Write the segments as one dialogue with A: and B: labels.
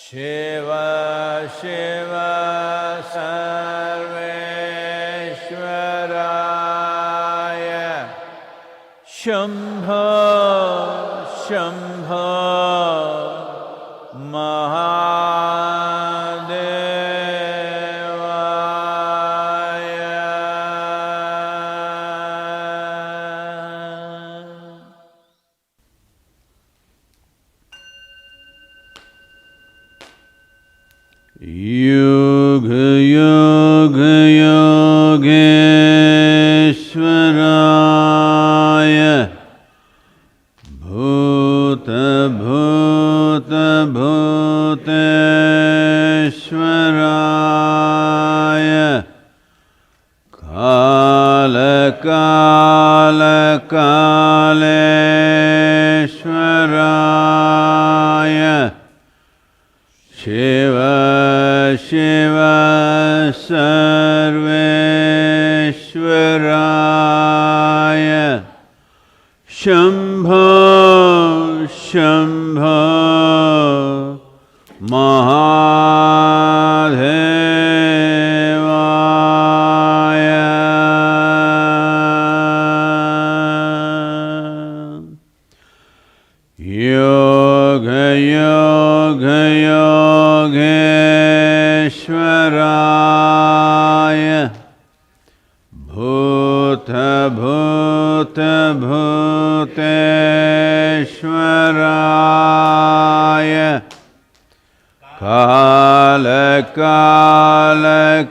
A: Shiva Shiva Sarveshwaraya Shambho Shambho Yoga Yoga Yogeshwaraya Bhuta Bhuta Bhuteshwaraya Kala Kala Kaleshwaraya Shiva Shiva Sarveshwaraya Shambho Shambho Mahadevaya Yoga Yoga Yogeshwaraya Bhuta Bhuta Bhuteshwaraya Kala Kala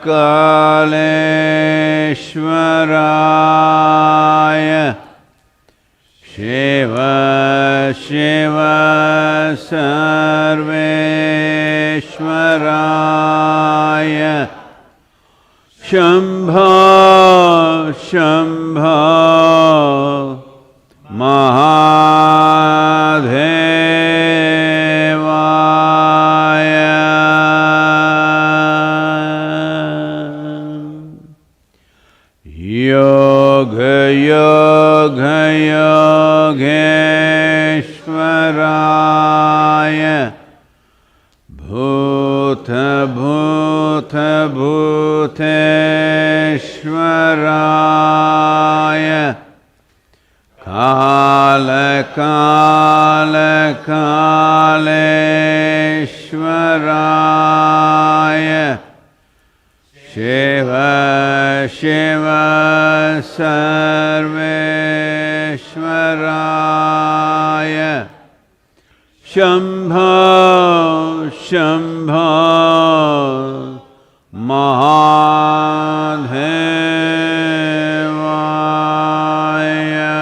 A: Kaleshwaraya Shiva Shiva Sarveshwaraya Shambho Shambho Mahadevaya Yoga Yoga Yogeshwaraya Bhuta Bhuta Bhuteshwaraya Kala Kala Kaleshwaraya Shiva Shiva Sarveshwaraya Shambho Shambho Mahadevaya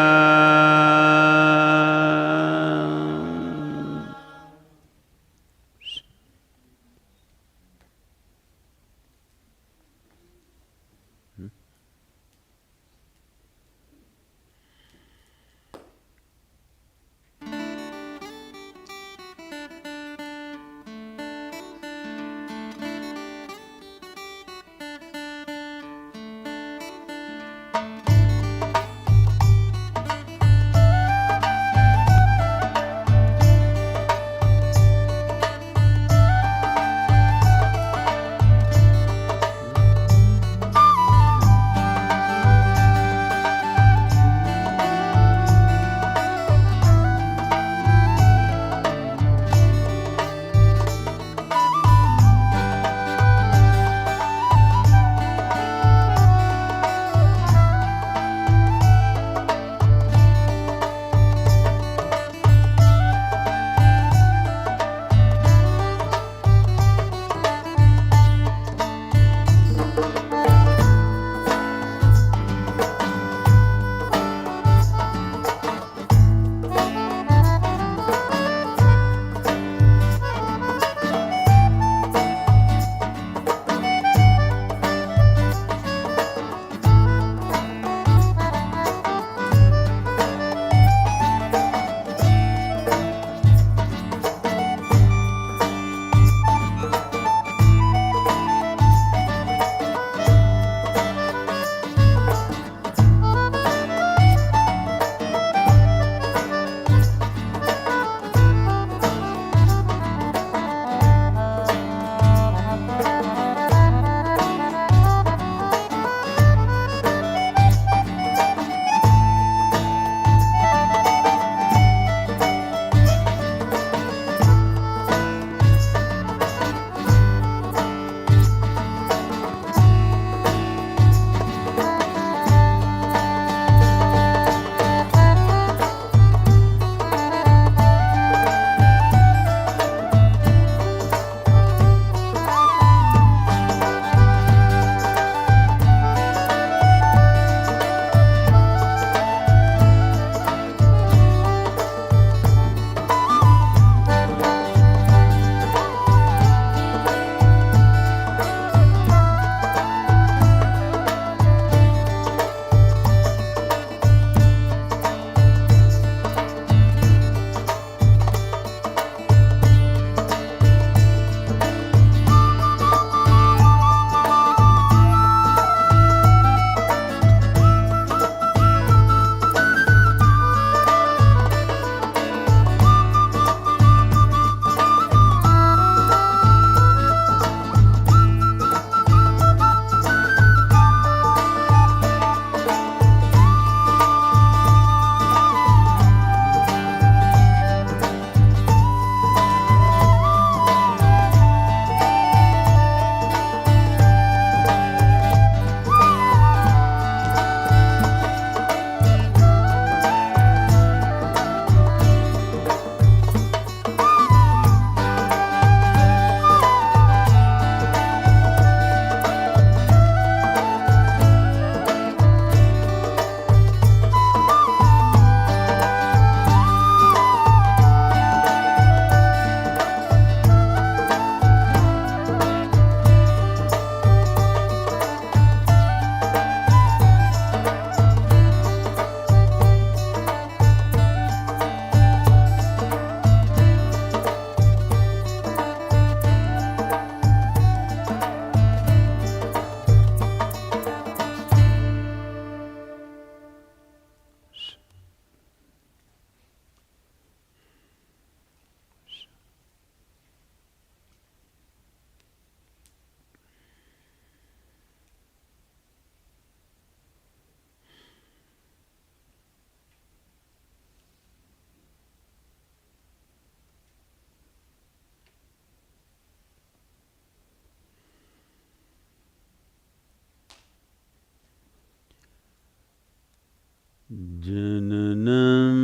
A: Jananam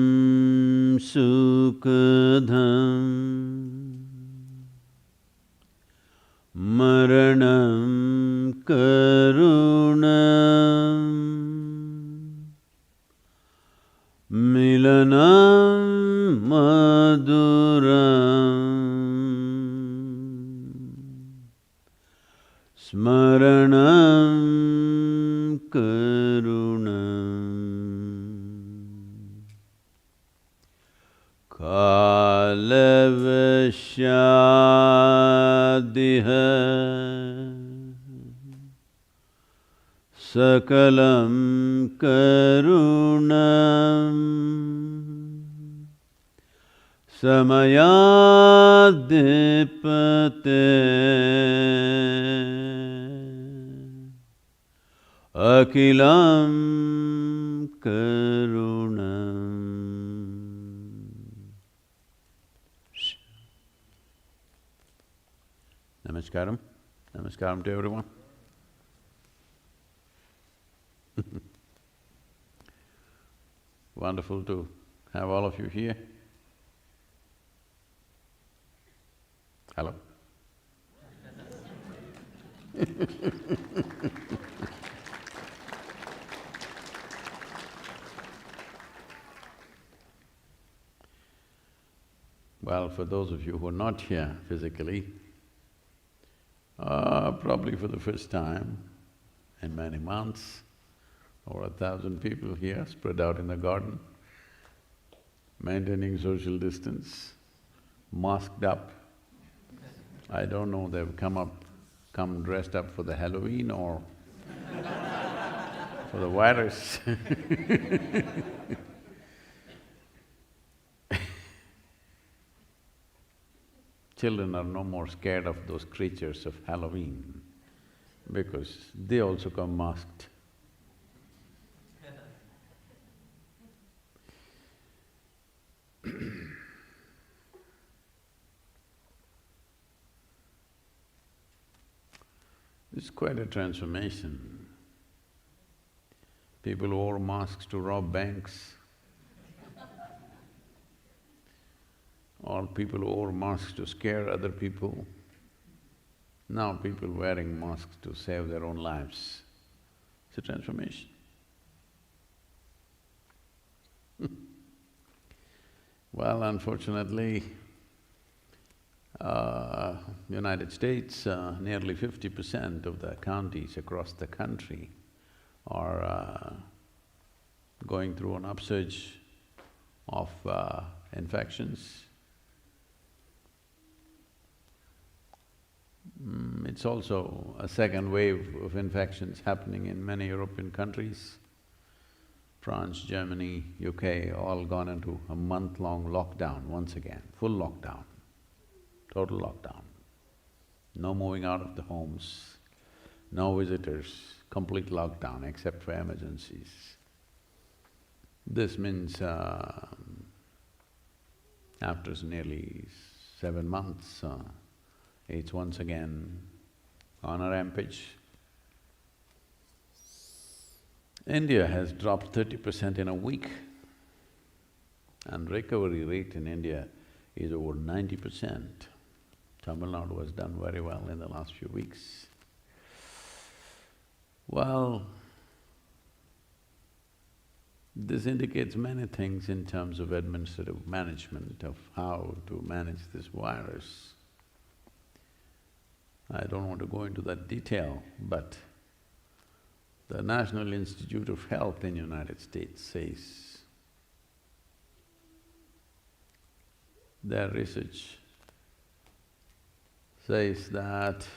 A: sukadham maranam karunam milanam maduram smaranam karunam kalavashyadiha sakalam karunam samayadipate akilam karunam. Namaskaram. Namaskaram to everyone. Wonderful to have all of you here. Hello. Well, for those of you who are not here physically, probably for the first time in many months, over 1,000 people here spread out in the garden, maintaining social distance, masked up. I don't know, they've come dressed up for the Halloween or for the virus. Children are no more scared of those creatures of Halloween because they also come masked. It's quite a transformation. People who wore masks to rob banks, or people who wore masks to scare other people. Now people wearing masks to save their own lives. It's a transformation. Well, unfortunately, United States, nearly 50% of the counties across the country are going through an upsurge of infections. It's also a second wave of infections happening in many European countries. France, Germany, UK, all gone into a month-long lockdown once again, full lockdown, total lockdown. No moving out of the homes, no visitors, complete lockdown except for emergencies. This means after nearly 7 months, it's once again on a rampage. India has dropped 30% in a week, and recovery rate in India is over 90%. Tamil Nadu has done very well in the last few weeks. Well, this indicates many things in terms of administrative management of how to manage this virus. I don't want to go into that detail, but the National Institute of Health in United States says their research says that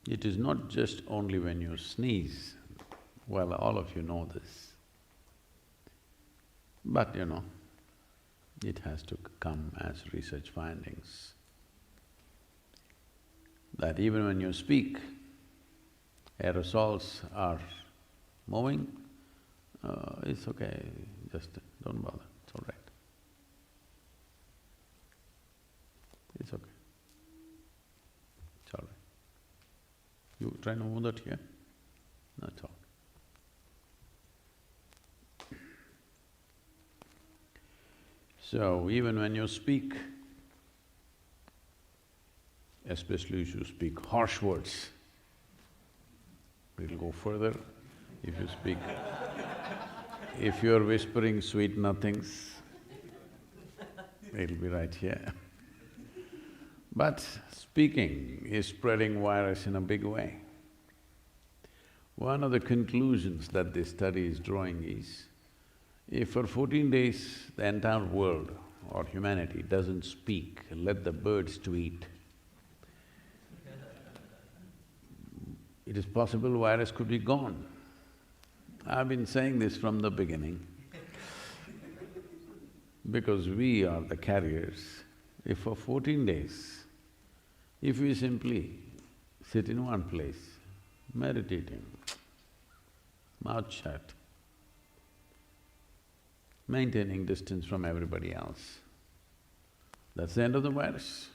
A: it is not just only when you sneeze, well, all of you know this, but it has to come as research findings. That even when you speak, aerosols are moving, it's okay, just don't bother, it's all right. It's okay. It's all right. You try to move that here? No, it's all right. So even when you speak, especially if you speak harsh words, it'll go further. If you speak… if you're whispering sweet nothings, it'll be right here. But speaking is spreading virus in a big way. One of the conclusions that this study is drawing is, if for 14 days the entire world or humanity doesn't speak, let the birds tweet, it is possible virus could be gone. I've been saying this from the beginning because we are the carriers. If for 14 days, if we simply sit in one place, meditating, mouth shut, maintaining distance from everybody else, that's the end of the virus.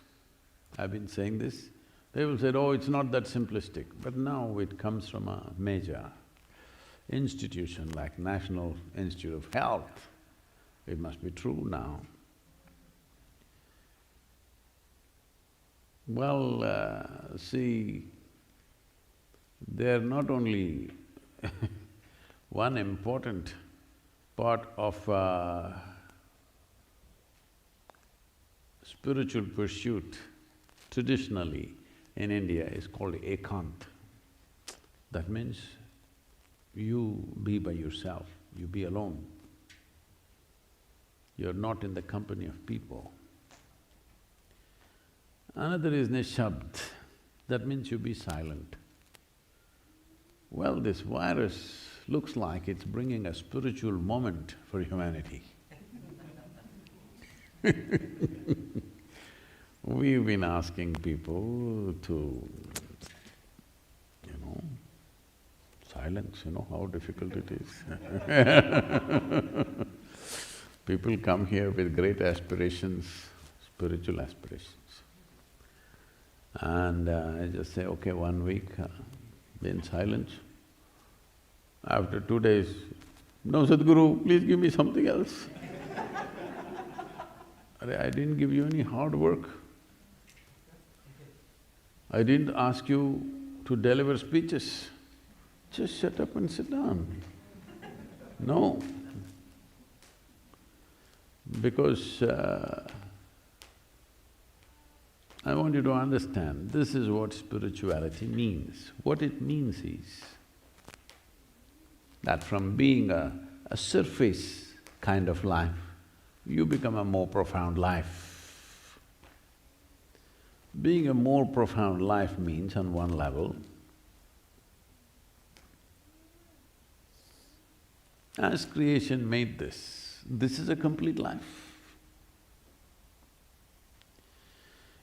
A: I've been saying this. People said, oh, it's not that simplistic, but now it comes from a major institution like National Institute of Health. It must be true now. Well, see, they're not only one important part of spiritual pursuit traditionally in India is called ekant. That means you be by yourself, you be alone. You're not in the company of people. Another is nishabd, that means you be silent. Well, this virus looks like it's bringing a spiritual moment for humanity. We've been asking people to, silence, how difficult it is. People come here with great aspirations, spiritual aspirations. And I just say, okay, 1 week, be in silence. After 2 days, no, Sadhguru, please give me something else. I didn't give you any hard work. I didn't ask you to deliver speeches. Just shut up and sit down. No. Because I want you to understand, this is what spirituality means. What it means is that from being a surface kind of life, you become a more profound life. Being a more profound life means, on one level, as creation made this is a complete life.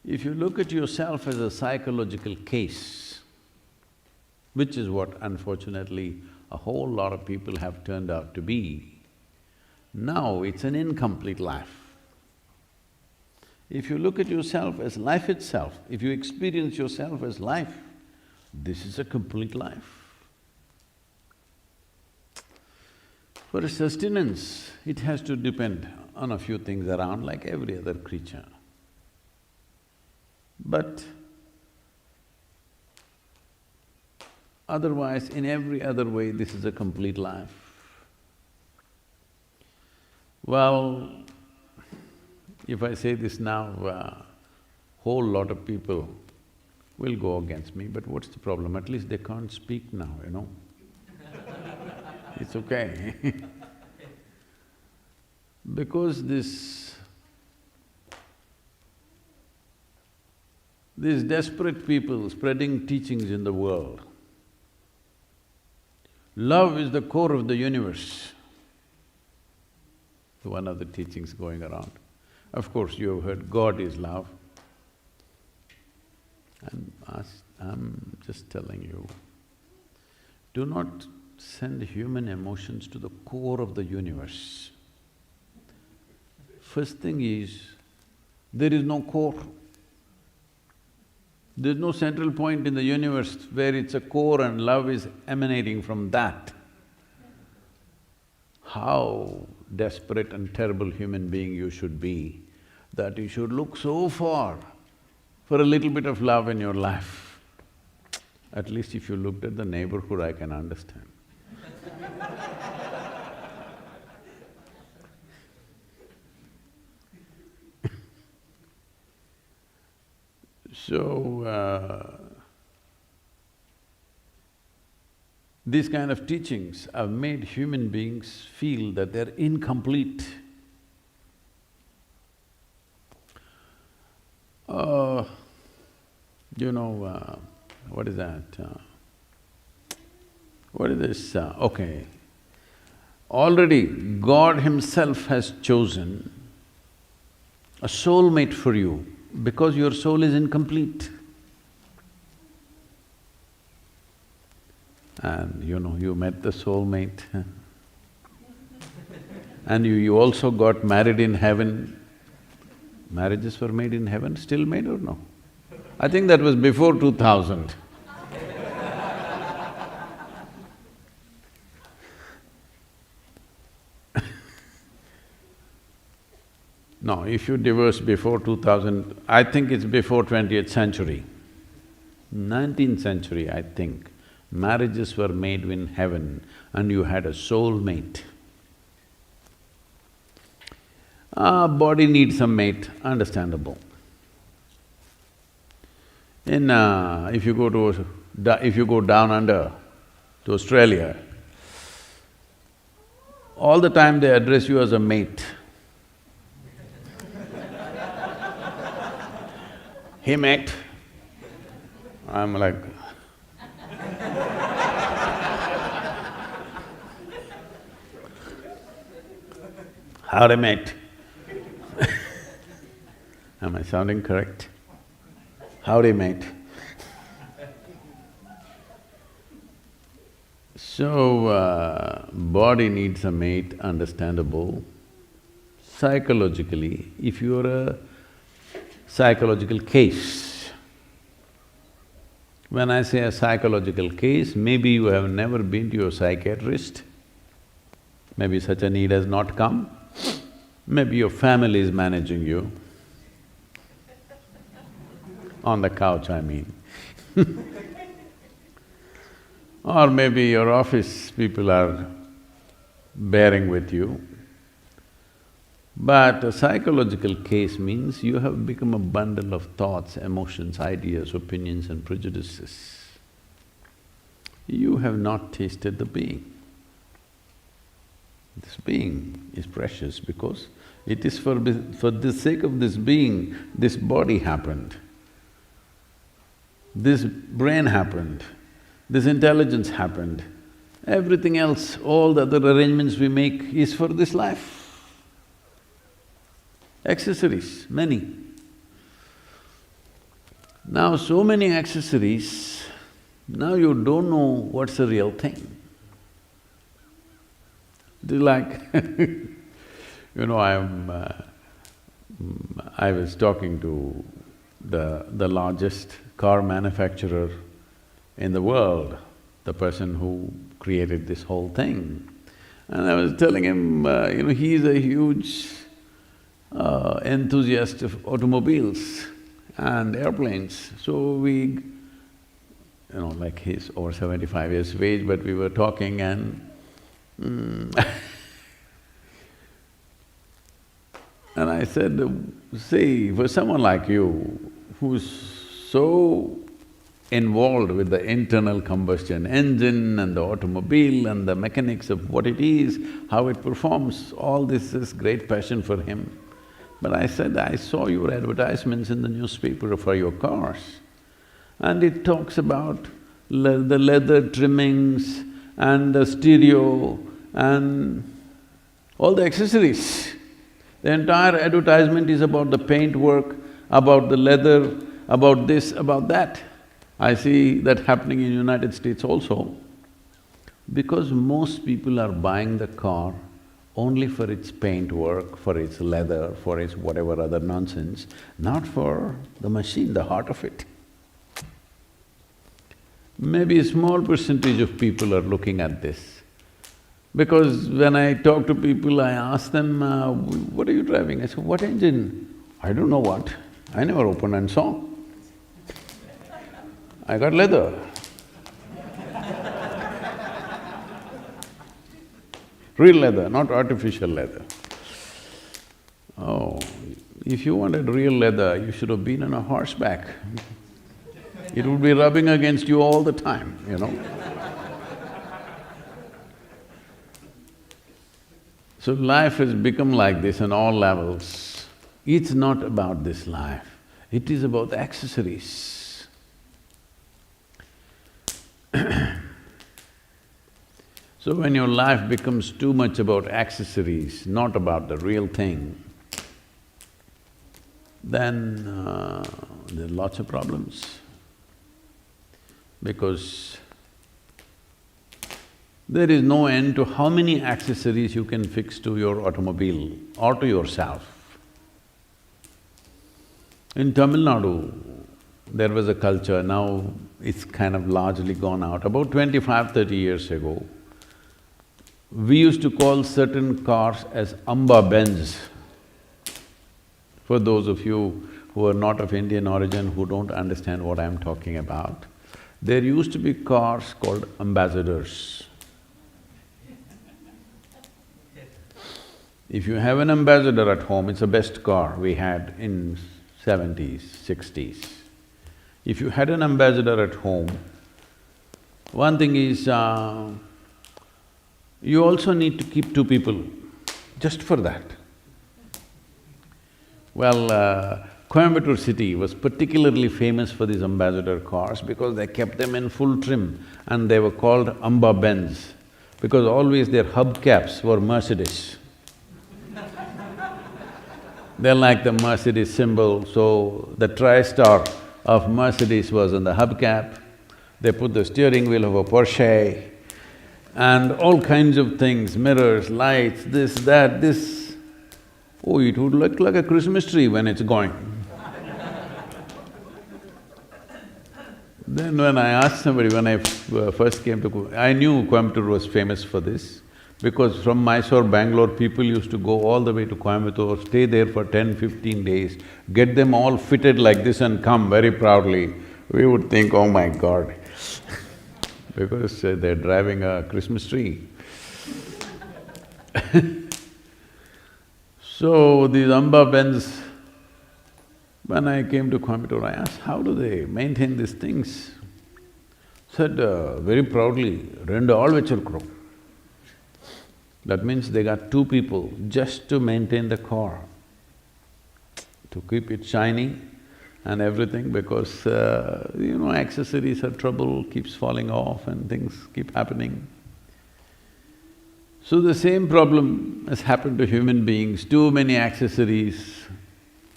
A: If you look at yourself as a psychological case, which is what unfortunately a whole lot of people have turned out to be, now it's an incomplete life. If you look at yourself as life itself, if you experience yourself as life, this is a complete life. For sustenance, it has to depend on a few things around like every other creature. But otherwise, in every other way, this is a complete life. Well, if I say this now, whole lot of people will go against me, but what's the problem? At least they can't speak now, It's okay. Because these desperate people spreading teachings in the world, love is the core of the universe. One of the teachings going around. Of course, you have heard God is love. I'm just telling you, do not send human emotions to the core of the universe. First thing is, there is no core. There's no central point in the universe where it's a core and love is emanating from that. How desperate and terrible human being you should be, that you should look so far for a little bit of love in your life. At least if you looked at the neighborhood, I can understand. So, these kind of teachings have made human beings feel that they're incomplete. What is that? What is this? Okay. Already God Himself has chosen a soulmate for you because your soul is incomplete. And you met the soulmate and you also got married in heaven. Marriages were made in heaven, still made or no? I think that was before 2000. No, if you divorce before 2000, I think it's before 20th century. 19th century, I think, marriages were made in heaven and you had a soulmate. Body needs a mate, understandable. If you go down under to Australia, all the time they address you as a mate. Hey mate, I'm like, howdy mate. Am I sounding correct? Howdy mate. So, body needs a mate, understandable. Psychologically, if you're a psychological case, when I say a psychological case, maybe you have never been to a psychiatrist, maybe such a need has not come, maybe your family is managing you, on the couch I mean or maybe your office people are bearing with you. But a psychological case means you have become a bundle of thoughts, emotions, ideas, opinions and prejudices. You have not tasted the being. This being is precious because it is for the sake of this being, this body happened, this brain happened, this intelligence happened. Everything else, all the other arrangements we make is for this life. Accessories, many. Now so many accessories, now you don't know what's the real thing. It is like I was talking to the largest car manufacturer in the world, the person who created this whole thing. And I was telling him, he's a huge enthusiast of automobiles and airplanes. So we, like he's over 75 years of age, but we were talking and and I said, see, for someone like you who's so involved with the internal combustion engine and the automobile and the mechanics of what it is, how it performs, all this is great passion for him. But I said, I saw your advertisements in the newspaper for your cars and it talks about the leather trimmings and the stereo and all the accessories. The entire advertisement is about the paintwork, about the leather, about this, about that. I see that happening in United States also. Because most people are buying the car only for its paintwork, for its leather, for its whatever other nonsense, not for the machine, the heart of it. Maybe a small percentage of people are looking at this. Because when I talk to people, I ask them, what are you driving? I say, what engine? I don't know what. I never opened and saw. I got leather. Real leather, not artificial leather. Oh, if you wanted real leather, you should have been on a horseback. It would be rubbing against you all the time, you know. So life has become like this on all levels. It's not about this life, it is about the accessories. So when your life becomes too much about accessories, not about the real thing, then there are lots of problems. Because there is no end to how many accessories you can fix to your automobile or to yourself. In Tamil Nadu, there was a culture, now it's kind of largely gone out. About 25–30 years ago, we used to call certain cars as Amba Benz. For those of you who are not of Indian origin, who don't understand what I'm talking about, there used to be cars called ambassadors. If you have an ambassador at home, it's the best car we had in 70s, 60s. If you had an ambassador at home, one thing is, you also need to keep two people, just for that. Well, Coimbatore city was particularly famous for these ambassador cars because they kept them in full trim and they were called Amba Benz because always their hubcaps were Mercedes. They're like the Mercedes symbol, so the tri-star of Mercedes was on the hubcap. They put the steering wheel of a Porsche and all kinds of things, mirrors, lights, this, that, this. Oh, it would look like a Christmas tree when it's going. Then when I asked somebody, when I first came to… I knew Coimbatore was famous for this because from Mysore, Bangalore, people used to go all the way to Coimbatore, stay there for 10–15 days, get them all fitted like this and come very proudly. We would think, oh my God, because they're driving a Christmas tree. So these Amba Benz, when I came to Coimbatore, I asked, how do they maintain these things? Said very proudly, rendu all vechirukrom. That means they got two people just to maintain the car, to keep it shiny and everything because, accessories are trouble, keeps falling off and things keep happening. So the same problem has happened to human beings, too many accessories,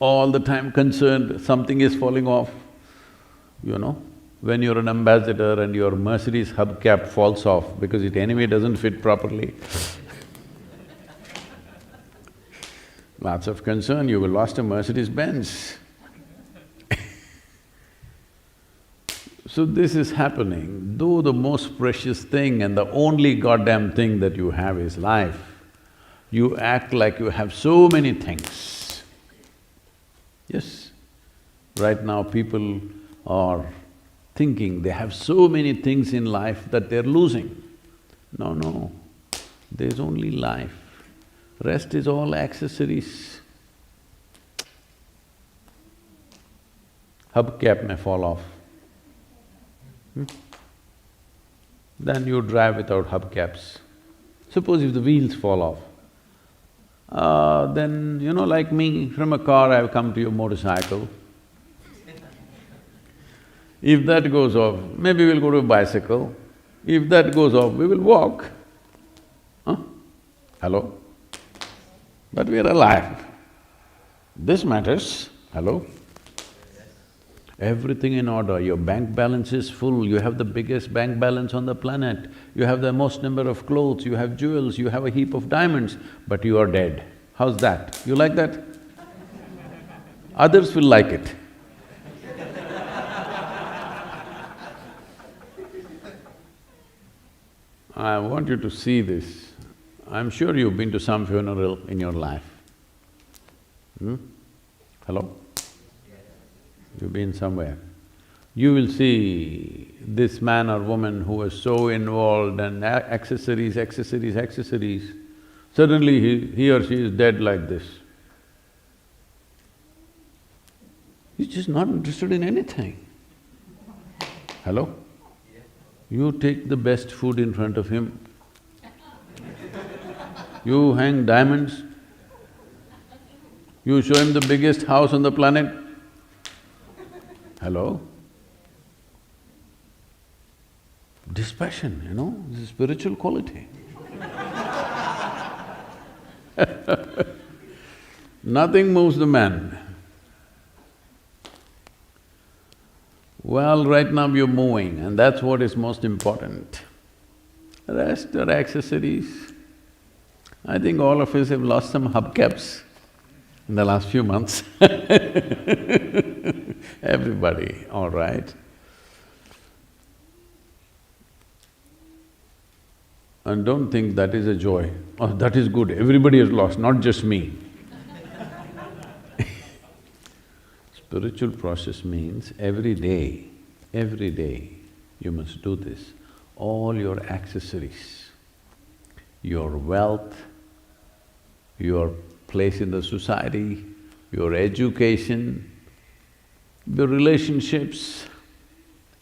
A: all the time concerned something is falling off, you know. When you're an ambassador and your Mercedes hubcap falls off because it anyway doesn't fit properly, lots of concern, you will lost a Mercedes-Benz. So this is happening, though the most precious thing and the only goddamn thing that you have is life, you act like you have so many things. Yes, right now people are thinking they have so many things in life that they're losing. No, there's only life, rest is all accessories. Hubcap may fall off. Then you drive without hubcaps. Suppose if the wheels fall off, then like me, from a car I've come to your motorcycle. If that goes off, maybe we'll go to a bicycle. If that goes off, we will walk. Huh? Hello? But we are alive. This matters. Hello? Everything in order, your bank balance is full, you have the biggest bank balance on the planet, you have the most number of clothes, you have jewels, you have a heap of diamonds, but you are dead. How's that? You like that? Others will like it. I want you to see this. I'm sure you've been to some funeral in your life. Hello? You've been somewhere. You will see this man or woman who was so involved and accessories, accessories, accessories, suddenly he or she is dead like this. He's just not interested in anything. Hello? You take the best food in front of him. You hang diamonds. You show him the biggest house on the planet. Hello? Dispassion, this is spiritual quality. Nothing moves the man. Well, right now you're moving and that's what is most important. The rest are accessories. I think all of us have lost some hubcaps in the last few months. Everybody, all right. And don't think that is a joy. Oh, that is good, everybody has lost, not just me. Spiritual process means every day you must do this. All your accessories, your wealth, your place in the society, your education, your relationships,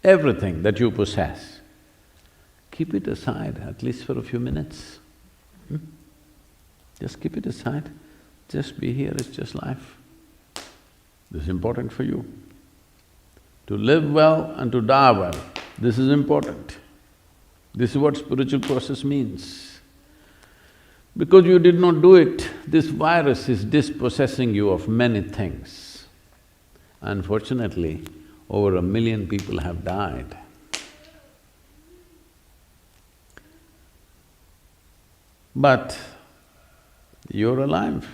A: everything that you possess, keep it aside at least for a few minutes. Just keep it aside, just be here, it's just life. This is important for you. To live well and to die well, this is important. This is what spiritual process means. Because you did not do it, this virus is dispossessing you of many things. Unfortunately, over 1 million people have died. But you're alive.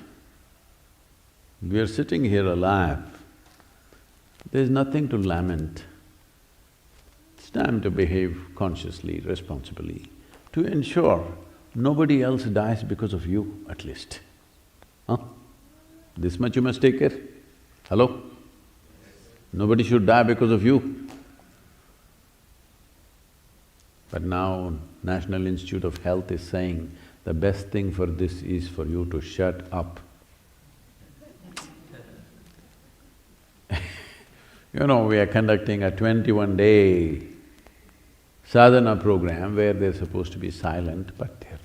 A: We are sitting here alive. There's nothing to lament. It's time to behave consciously, responsibly, to ensure nobody else dies because of you, at least. This much you must take care. Hello? Nobody should die because of you. But now National Institute of Health is saying the best thing for this is for you to shut up. We are conducting a 21-day sadhana program where they're supposed to be silent, but they're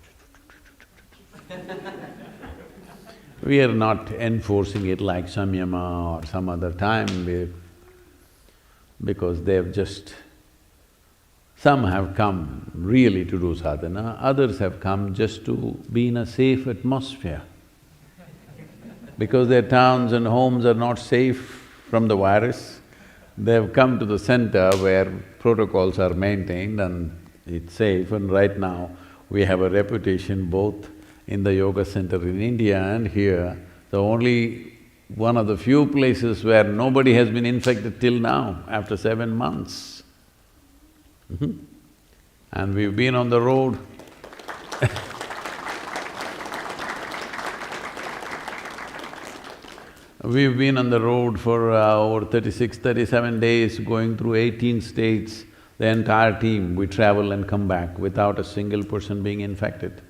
A: we are not enforcing it like samyama or some other time, because they've just… Some have come really to do sadhana, others have come just to be in a safe atmosphere. Because their towns and homes are not safe from the virus, they've come to the center where protocols are maintained and it's safe. And right now, we have a reputation both in the yoga center in India and here, the only one of the few places where nobody has been infected till now, after 7 months. And we've been on the road. We've been on the road for over 36, 37 days, going through 18 states. The entire team, we travel and come back without a single person being infected.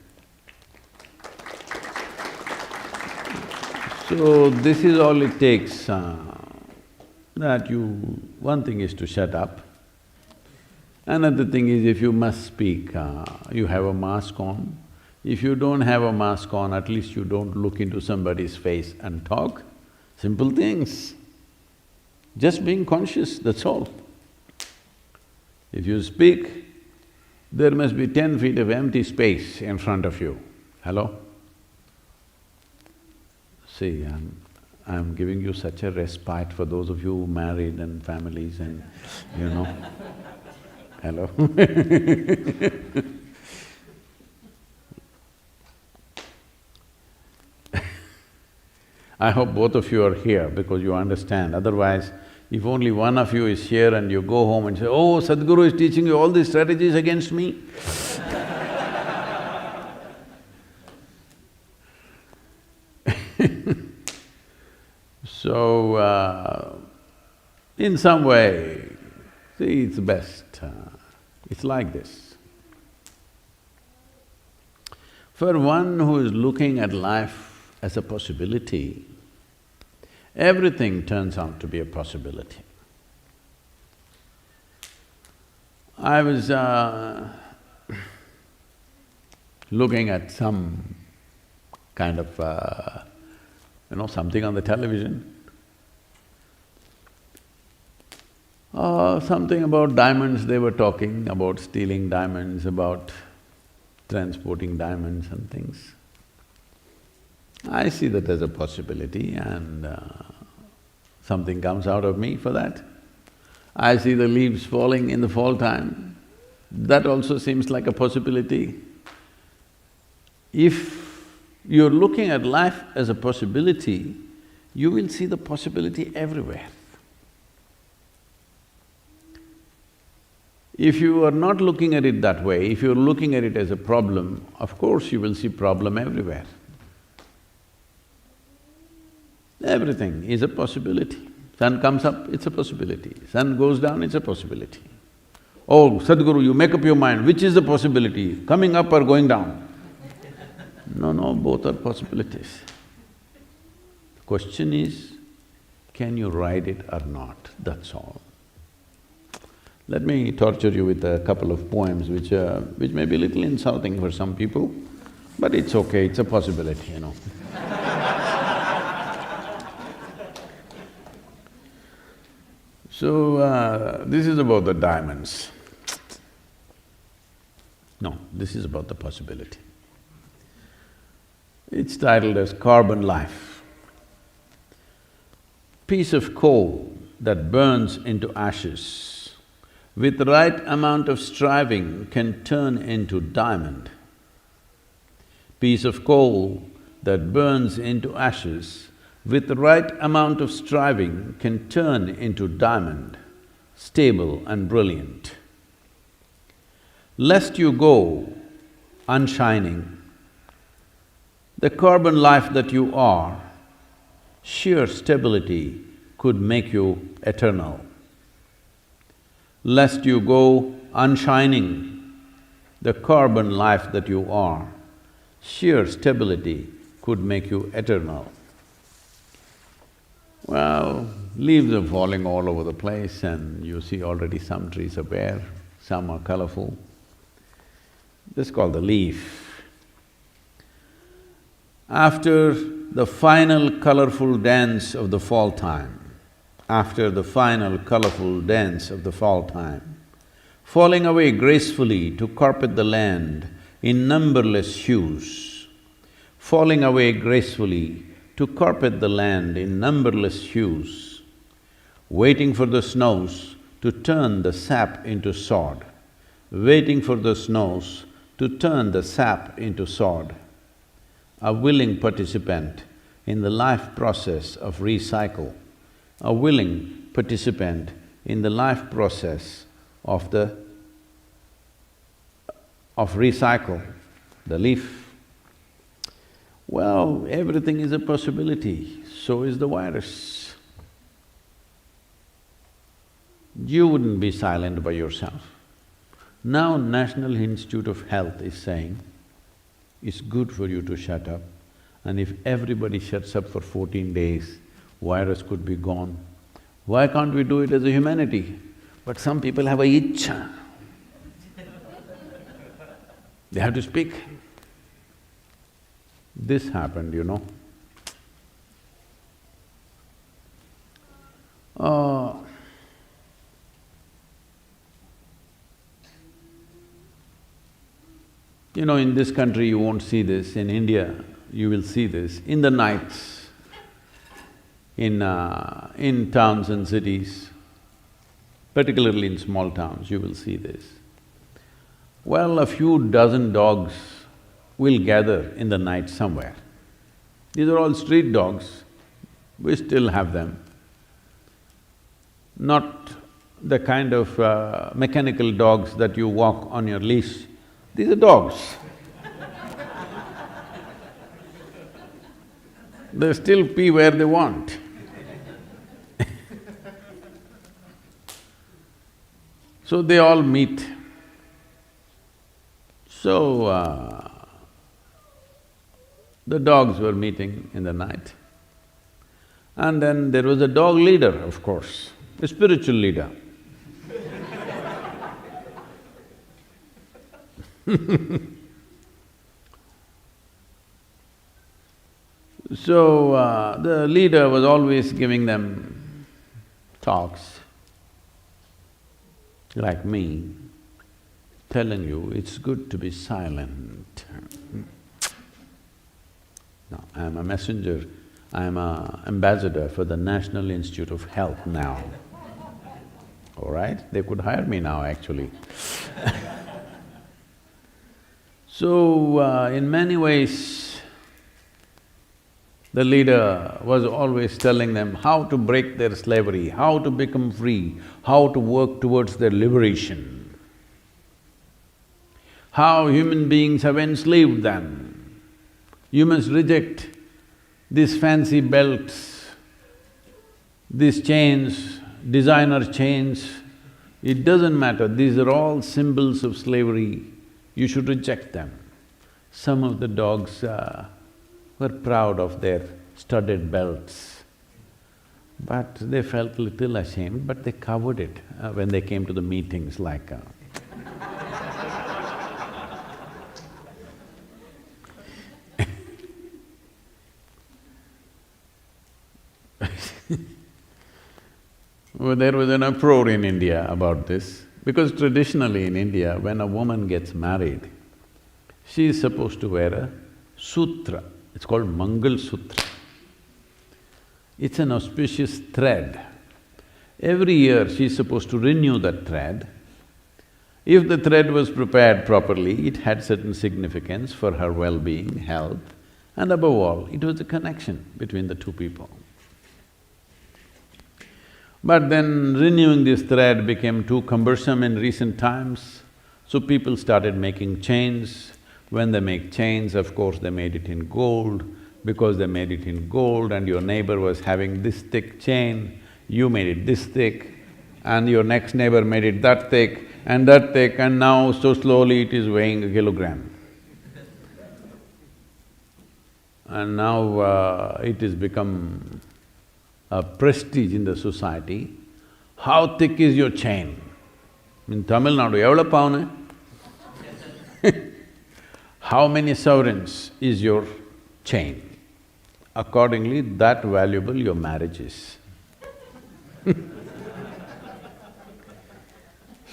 A: So, this is all it takes, one thing is to shut up. Another thing is, if you must speak, you have a mask on. If you don't have a mask on, at least you don't look into somebody's face and talk. Simple things. Just being conscious, that's all. If you speak, there must be 10 feet of empty space in front of you. Hello? See, I'm giving you such a respite for those of you who married and families and Hello? I hope both of you are here because you understand, otherwise if only one of you is here and you go home and say, oh, Sadhguru is teaching you all these strategies against me. So, in some way, see, it's best, it's like this. For one who is looking at life as a possibility, everything turns out to be a possibility. I was looking at some kind of, something on the television. Something about diamonds, they were talking about stealing diamonds, about transporting diamonds and things. I see that as a possibility and something comes out of me for that. I see the leaves falling in the fall time, that also seems like a possibility. If you're looking at life as a possibility, you will see the possibility everywhere. If you are not looking at it that way, if you're looking at it as a problem, of course you will see problem everywhere. Everything is a possibility. Sun comes up, it's a possibility. Sun goes down, it's a possibility. Oh, Sadhguru, you make up your mind, which is the possibility, coming up or going down? No, both are possibilities. The question is, can you ride it or not, that's all. Let me torture you with a couple of poems which may be a little insulting for some people, but it's okay, it's a possibility, So, this is about the diamonds. No, this is about the possibility. It's titled as Carbon Life. Piece of coal that burns into ashes, with the right amount of striving can turn into diamond. Piece of coal that burns into ashes, with the right amount of striving can turn into diamond, stable and brilliant. Lest you go unshining, the carbon life that you are, sheer stability could make you eternal. Lest you go unshining, the carbon life that you are, sheer stability could make you eternal. Well, leaves are falling all over the place and you see already some trees are bare, some are colorful. This is called the leaf. After the final colorful dance of the fall time, after the final colorful dance of the fall time, falling away gracefully to carpet the land in numberless hues, falling away gracefully to carpet the land in numberless hues, waiting for the snows to turn the sap into sod, waiting for the snows to turn the sap into sod, a willing participant in the life process of recycle, a willing participant in the life process of recycle, the leaf. Well, everything is a possibility, so is the virus. You wouldn't be silent by yourself. Now National Institute of Health is saying, it's good for you to shut up, and if everybody shuts up for 14 days, virus could be gone. Why can't we do it as a humanity? But some people have a itcha. They have to speak. This happened, in this country you won't see this, in India you will see this, in the nights, in towns and cities, particularly in small towns, you will see this. Well, a few dozen dogs will gather in the night somewhere. These are all street dogs, we still have them. Not the kind of mechanical dogs that you walk on your leash, these are dogs. They still pee where they want. So they all meet. So, the dogs were meeting in the night. And then there was a dog leader, of course, a spiritual leader. So, the leader was always giving them talks, like me, telling you it's good to be silent. No, I'm a messenger, I'm an ambassador for the National Institute of Health now. All right? They could hire me now, actually. So, in many ways, the leader was always telling them how to break their slavery, how to become free, how to work towards their liberation, how human beings have enslaved them. You must reject these fancy belts, these chains, designer chains. It doesn't matter, these are all symbols of slavery. You should reject them. Some of the dogs were proud of their studded belts, but they felt little ashamed, but they covered it when they came to the meetings like Well, there was an uproar in India about this, because traditionally in India, when a woman gets married, she is supposed to wear a sutra. It's called Mangal Sutra. It's an auspicious thread. Every year she's supposed to renew that thread. If the thread was prepared properly, it had certain significance for her well-being, health, and above all, it was a connection between the two people. But then renewing this thread became too cumbersome in recent times, so people started making chains. When they make chains, of course, they made it in gold. Because they made it in gold and your neighbor was having this thick chain, you made it this thick, and your next neighbor made it that thick, and now so slowly it is weighing a kilogram. And now it has become a prestige in the society. How thick is your chain? In Tamil Nadu, evla pavane? How many sovereigns is your chain? Accordingly, that valuable your marriage is.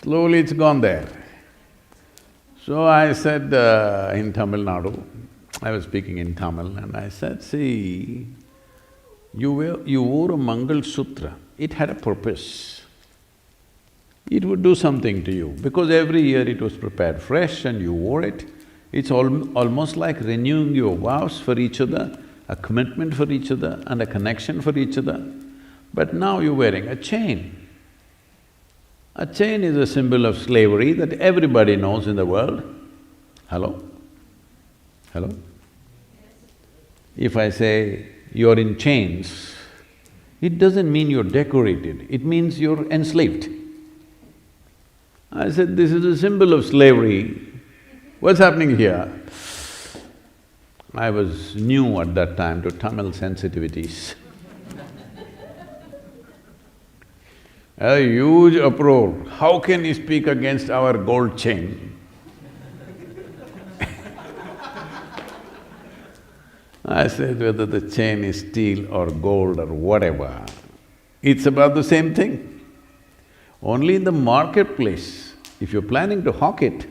A: Slowly it's gone there. So I said in Tamil Nadu, I was speaking in Tamil and I said, see, you wore a Mangal Sutra, it had a purpose. It would do something to you, because every year it was prepared fresh and you wore it. It's almost like renewing your vows for each other, a commitment for each other and a connection for each other. But now you're wearing a chain. A chain is a symbol of slavery that everybody knows in the world. Hello? Hello? If I say you're in chains, it doesn't mean you're decorated, it means you're enslaved. I said, this is a symbol of slavery. What's happening here? I was new at that time to Tamil sensitivities. A huge uproar, how can you speak against our gold chain? I said, whether the chain is steel or gold or whatever, it's about the same thing. Only in the marketplace, if you're planning to hawk it,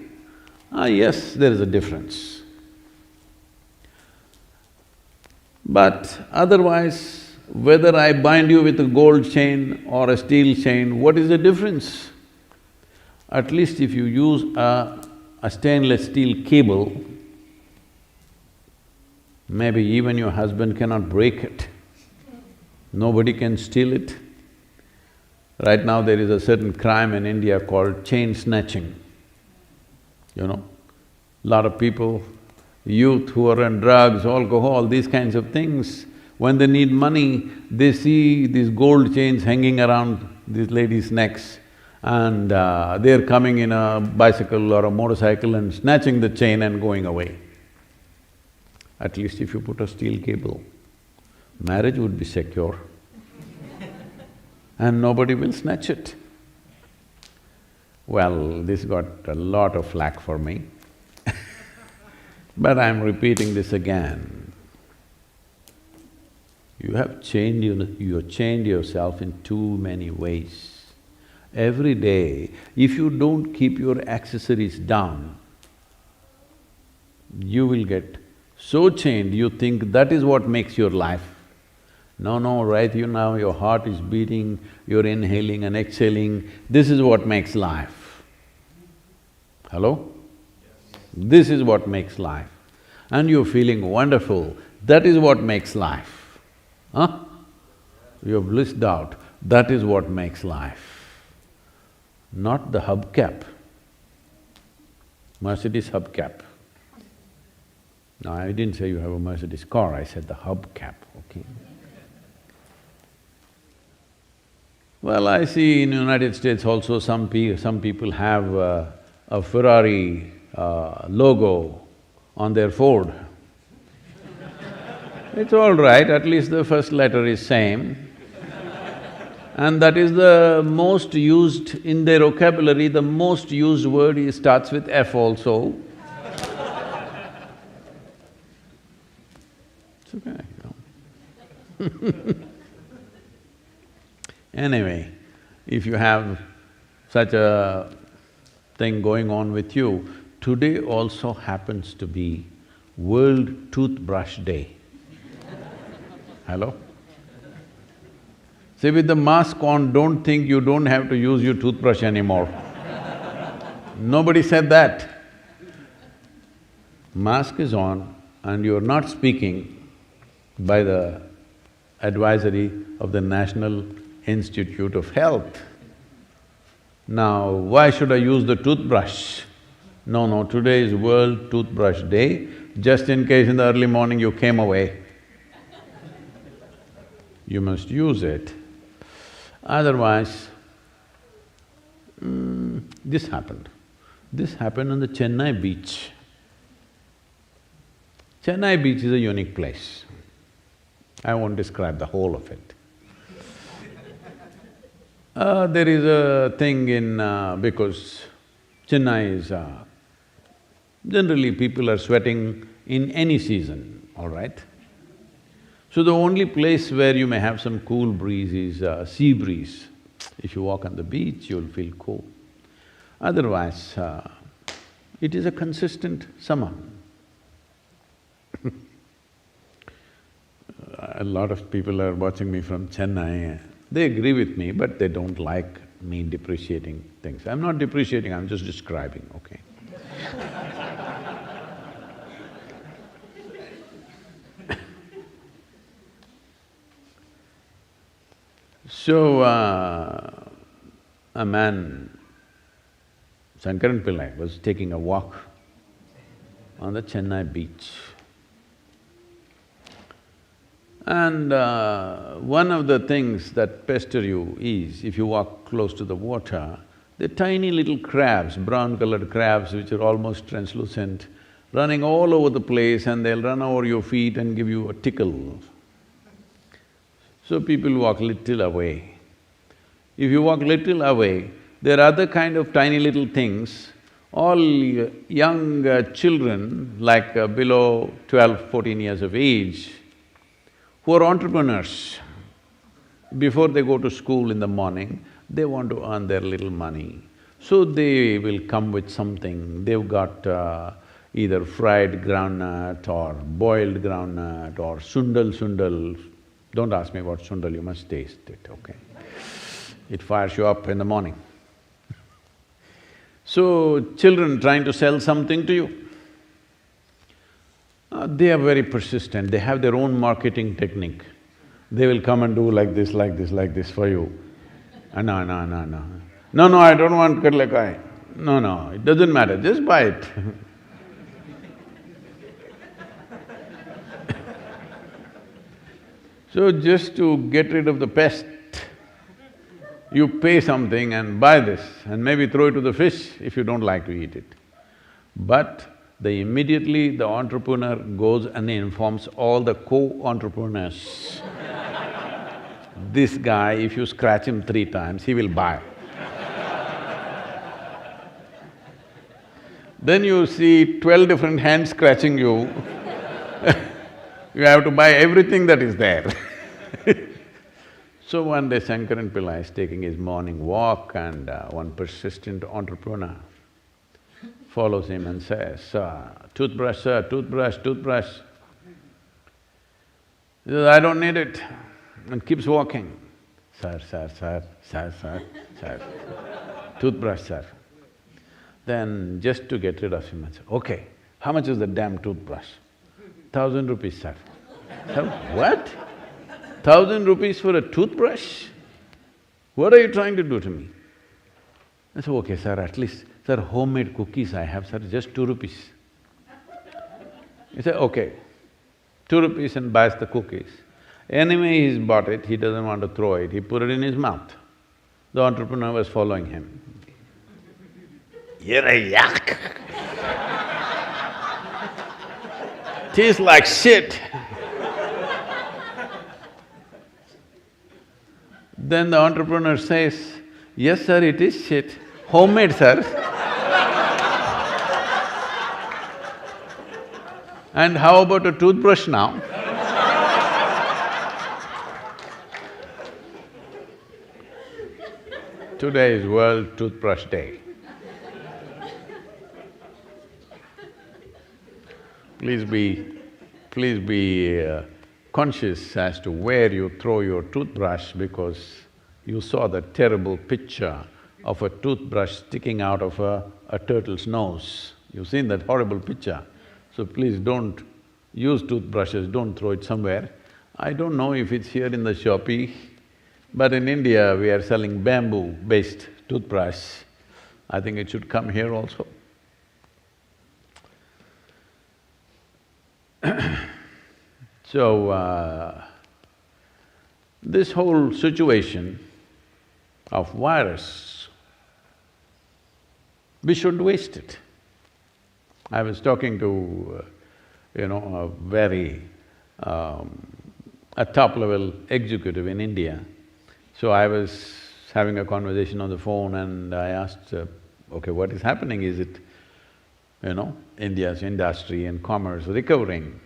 A: yes, there is a difference. But otherwise, whether I bind you with a gold chain or a steel chain, what is the difference? At least if you use a stainless steel cable, maybe even your husband cannot break it. Nobody can steal it. Right now there is a certain crime in India called chain snatching. You know, lot of people, youth who are on drugs, alcohol, these kinds of things, when they need money, they see these gold chains hanging around these ladies' necks and they're coming in a bicycle or a motorcycle and snatching the chain and going away. At least if you put a steel cable, marriage would be secure and nobody will snatch it. Well, this got a lot of flack for me but I'm repeating this again. You have changed yourself in too many ways. Every day, if you don't keep your accessories down, you will get so chained, you think that is what makes your life. No, right you now your heart is beating, you're inhaling and exhaling, this is what makes life. Hello? This is what makes life. And you're feeling wonderful, that is what makes life. Huh? You're blissed out, that is what makes life. Not the hubcap, Mercedes hubcap. No, I didn't say you have a Mercedes car, I said the hubcap, okay? Well, I see in United States also some people have a Ferrari logo on their Ford. It's all right, at least the first letter is same. And that is the most used in their vocabulary, the most used word starts with F also. It's okay, you know. Anyway, if you have such a thing going on with you, today also happens to be World Toothbrush Day. Hello? See, with the mask on, don't think you don't have to use your toothbrush anymore. Nobody said that. Mask is on and you're not speaking by the advisory of the National Institute of Health. Now, why should I use the toothbrush? No, today is World Toothbrush Day, just in case in the early morning you came away. You must use it. Otherwise, this happened. This happened on the Chennai beach. Chennai beach is a unique place. I won't describe the whole of it. There is a thing in… because Chennai is… generally people are sweating in any season, all right? So the only place where you may have some cool breeze is sea breeze. If you walk on the beach, you'll feel cool. Otherwise, it is a consistent summer. A lot of people are watching me from Chennai, they agree with me, but they don't like me depreciating things. I'm not depreciating, I'm just describing, okay? So, a man, Shankaran Pillai, was taking a walk on the Chennai beach. And one of the things that pester you is, if you walk close to the water, the tiny little crabs, brown-colored crabs which are almost translucent, running all over the place and they'll run over your feet and give you a tickle. So people walk little away. If you walk little away, there are other kind of tiny little things, all young children like below 12, 14 years of age, who are entrepreneurs. Before they go to school in the morning, they want to earn their little money. So they will come with something, they've got either fried groundnut or boiled groundnut or sundal. Don't ask me what sundal, you must taste it, okay? It fires you up in the morning. So, children trying to sell something to you, they are very persistent, they have their own marketing technique. They will come and do like this for you. No, I don't want kadlekai. No, it doesn't matter, just buy it. So just to get rid of the pest, You pay something and buy this and maybe throw it to the fish if you don't like to eat it. But immediately the entrepreneur goes and informs all the co-entrepreneurs. This guy, if you scratch him 3 times, he will buy. Then you see 12 different hands scratching you. You have to buy everything that is there. So one day Shankaran Pillai is taking his morning walk and one persistent entrepreneur follows him and says, toothbrush, sir, toothbrush, toothbrush. He says, I don't need it, and keeps walking. Sir, toothbrush, sir. Then just to get rid of him, I said, okay, how much is the damn toothbrush? 1,000 rupees, sir. Sir, what? 1,000 rupees for a toothbrush? What are you trying to do to me? I said, okay, sir, at least, sir, homemade cookies I have, sir, just 2 rupees. He said, okay, 2 rupees and buys the cookies. Anyway, he's bought it, he doesn't want to throw it, he put it in his mouth. The entrepreneur was following him. You're a yuck! Tastes like shit. Then the entrepreneur says, yes, sir, it is shit. Homemade, sir. And how about a toothbrush now? Today is World Toothbrush Day. Please be conscious as to where you throw your toothbrush, because you saw the terrible picture of a toothbrush sticking out of a turtle's nose. You've seen that horrible picture. So please don't use toothbrushes, don't throw it somewhere. I don't know if it's here in the Shopee, but in India we are selling bamboo-based toothbrush. I think it should come here also. So, this whole situation of virus, we shouldn't waste it. I was talking to, a very… a top-level executive in India. So I was having a conversation on the phone and I asked, okay, what is happening? Is it, India's industry and commerce recovering?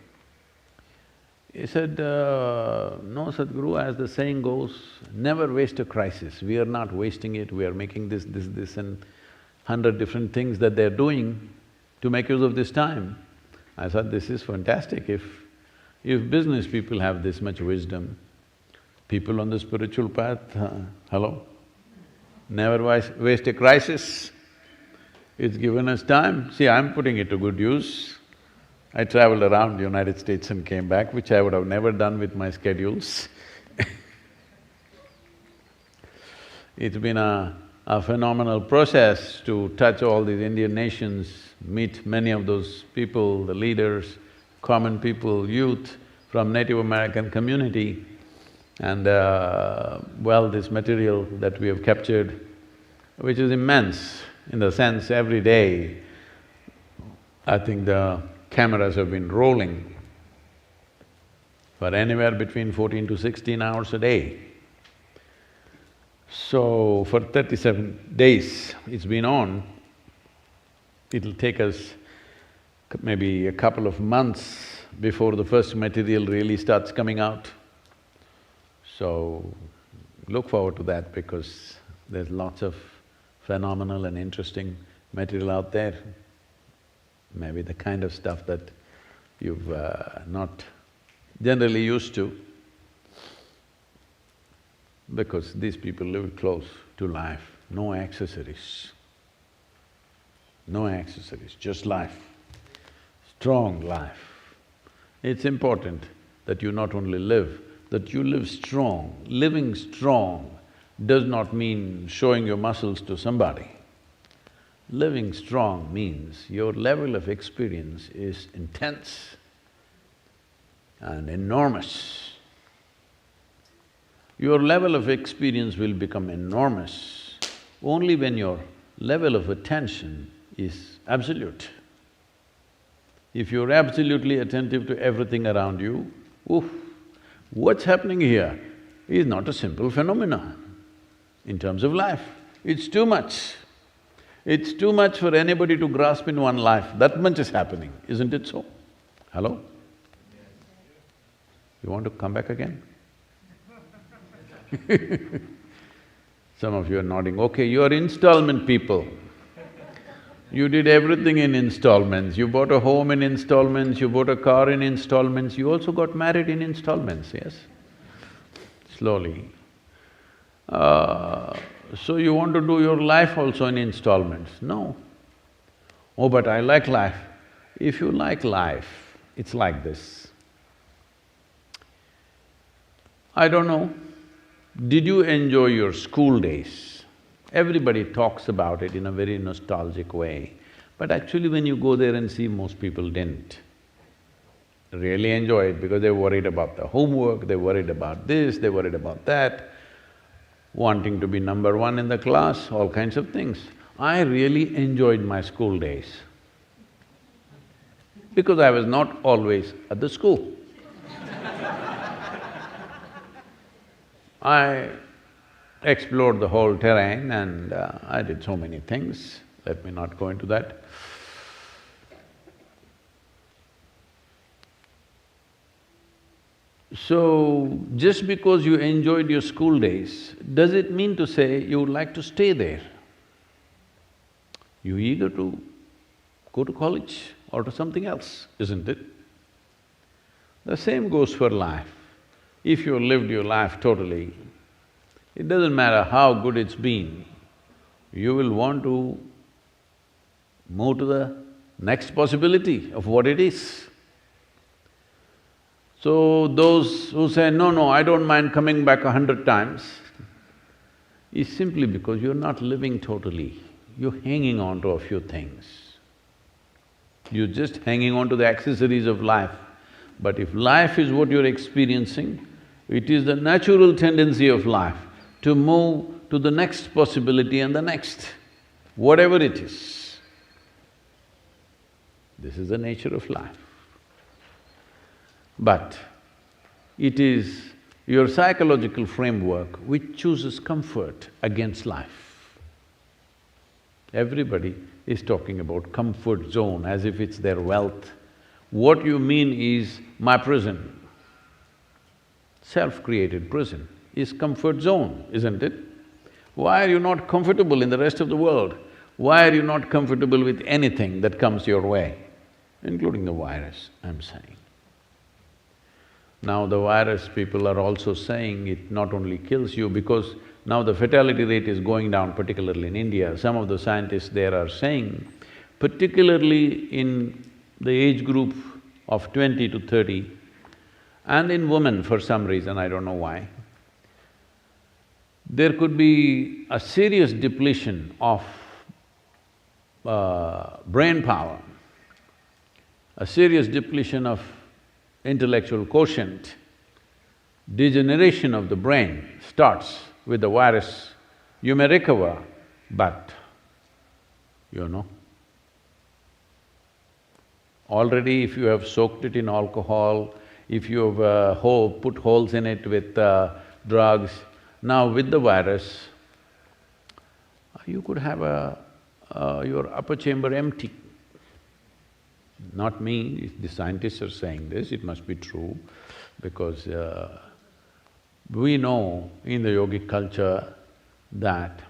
A: He said, no, Sadhguru, as the saying goes, never waste a crisis. We are not wasting it, we are making this and 100 different things that they're doing to make use of this time. I thought, this is fantastic. If business people have this much wisdom, people on the spiritual path, hello? Never waste a crisis. It's given us time. See, I'm putting it to good use. I traveled around the United States and came back, which I would have never done with my schedules. It's been a phenomenal process to touch all these Indian nations, meet many of those people, the leaders, common people, youth from Native American community. And well, this material that we have captured, which is immense, in the sense every day, I think the cameras have been rolling for anywhere between 14 to 16 hours a day. So, for 37 days it's been on, it'll take us maybe a couple of months before the first material really starts coming out. So, look forward to that because there's lots of phenomenal and interesting material out there. Maybe the kind of stuff that you've not generally used to, because these people live close to life, no accessories. No accessories, just life, strong life. It's important that you not only live, that you live strong. Living strong does not mean showing your muscles to somebody. Living strong means your level of experience is intense and enormous. your level of experience will become enormous only when your level of attention is absolute. If you're absolutely attentive to everything around you, oof, what's happening here is not a simple phenomena in terms of life. It's too much. It's too much for anybody to grasp in one life, that much is happening, isn't it so? Hello? You want to come back again? Some of you are nodding, okay, you are installment people. You did everything in installments, you bought a home in installments, you bought a car in installments, you also got married in installments, yes? Slowly. So you want to do your life also in installments? No. Oh, but I like life. If you like life, it's like this. I don't know, did you enjoy your school days? Everybody talks about it in a very nostalgic way, but actually when you go there and see, most people didn't really enjoy it because they're worried about the homework, they're worried about this, they're worried about that, wanting to be number one in the class, all kinds of things. I really enjoyed my school days because I was not always at the school. I explored the whole terrain and I did so many things, let me not go into that. So, just because you enjoyed your school days, does it mean to say you would like to stay there? You're eager to go to college or to something else, isn't it? The same goes for life. If you lived your life totally, it doesn't matter how good it's been, you will want to move to the next possibility of what it is. So those who say, no, I don't mind coming back 100 times, is simply because you're not living totally, you're hanging on to a few things. You're just hanging on to the accessories of life. But if life is what you're experiencing, it is the natural tendency of life to move to the next possibility and the next, whatever it is. This is the nature of life. But it is your psychological framework which chooses comfort against life. Everybody is talking about comfort zone as if it's their wealth. What you mean is my prison, self-created prison, is comfort zone, isn't it? Why are you not comfortable in the rest of the world? Why are you not comfortable with anything that comes your way, including the virus, I'm saying. Now the virus people are also saying it not only kills you, because now the fatality rate is going down, particularly in India. Some of the scientists there are saying, particularly in the age group of 20 to 30, and in women for some reason, I don't know why, there could be a serious depletion of brain power, a serious depletion of intellectual quotient. Degeneration of the brain starts with the virus. You may recover, but already if you have soaked it in alcohol, if you have put holes in it with drugs, now with the virus, you could have your upper chamber empty. Not me, the scientists are saying this, it must be true, because we know in the yogic culture that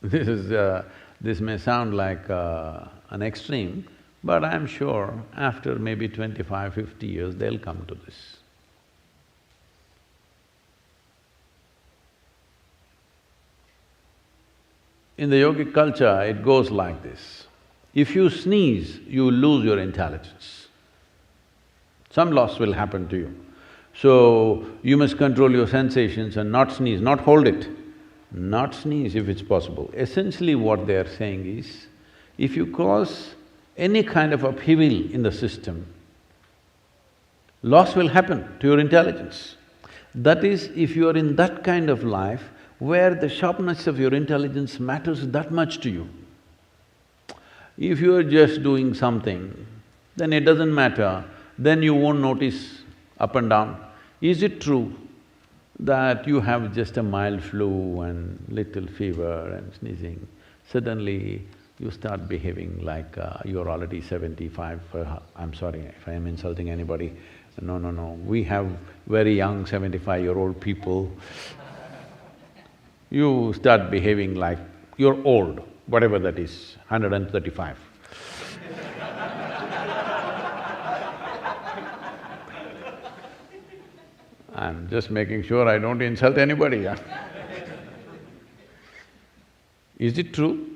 A: this may sound like an extreme, but I'm sure after maybe 25, 50 years, they'll come to this. In the yogic culture, it goes like this. If you sneeze, you will lose your intelligence. Some loss will happen to you. So, you must control your sensations and not sneeze, not hold it, not sneeze if it's possible. Essentially what they are saying is, if you cause any kind of upheaval in the system, loss will happen to your intelligence. That is, if you are in that kind of life where the sharpness of your intelligence matters that much to you. If you are just doing something, then it doesn't matter, then you won't notice up and down. Is it true that you have just a mild flu and little fever and sneezing, suddenly you start behaving like you're already 75, I'm sorry if I am insulting anybody, no, we have very young 75-year-old people. You start behaving like you're old, whatever that is, 135. I'm just making sure I don't insult anybody, yeah. Is it true?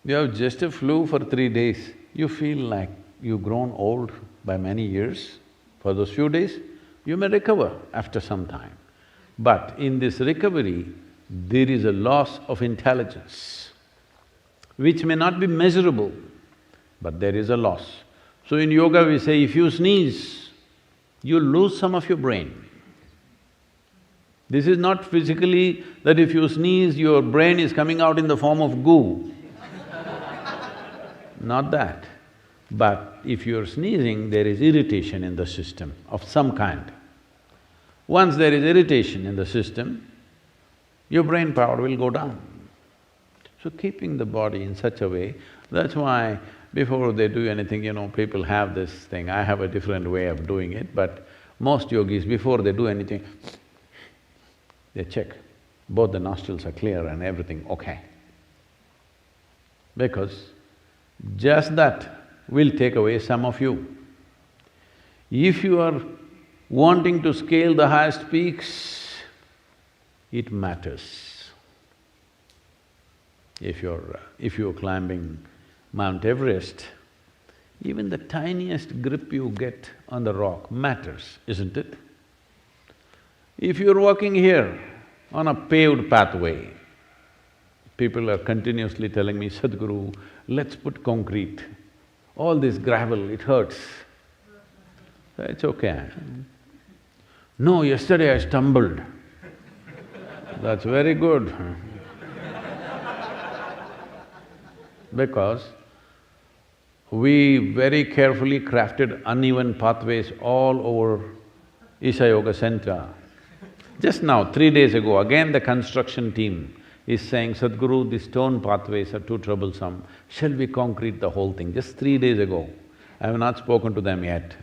A: You have just a flu for 3 days, you feel like you've grown old by many years. For those few days, you may recover after some time. But in this recovery, there is a loss of intelligence, which may not be measurable, but there is a loss. So in yoga we say, if you sneeze, you lose some of your brain. This is not physically that if you sneeze, your brain is coming out in the form of goo. Not that. But if you're sneezing, there is irritation in the system of some kind. Once there is irritation in the system, your brain power will go down. So keeping the body in such a way, that's why before they do anything, people have this thing, I have a different way of doing it, but most yogis, before they do anything, they check, both the nostrils are clear and everything okay. Because just that will take away some of you. If you are wanting to scale the highest peaks, it matters. If you're climbing Mount Everest, even the tiniest grip you get on the rock matters, isn't it? If you're walking here on a paved pathway, people are continuously telling me, Sadhguru, let's put concrete. All this gravel, it hurts. It's okay. No, yesterday I stumbled. That's very good. Because we very carefully crafted uneven pathways all over Isha Yoga Center. Just now, 3 days ago, again the construction team is saying, Sadhguru, these stone pathways are too troublesome, shall we concrete the whole thing? Just 3 days ago. I have not spoken to them yet.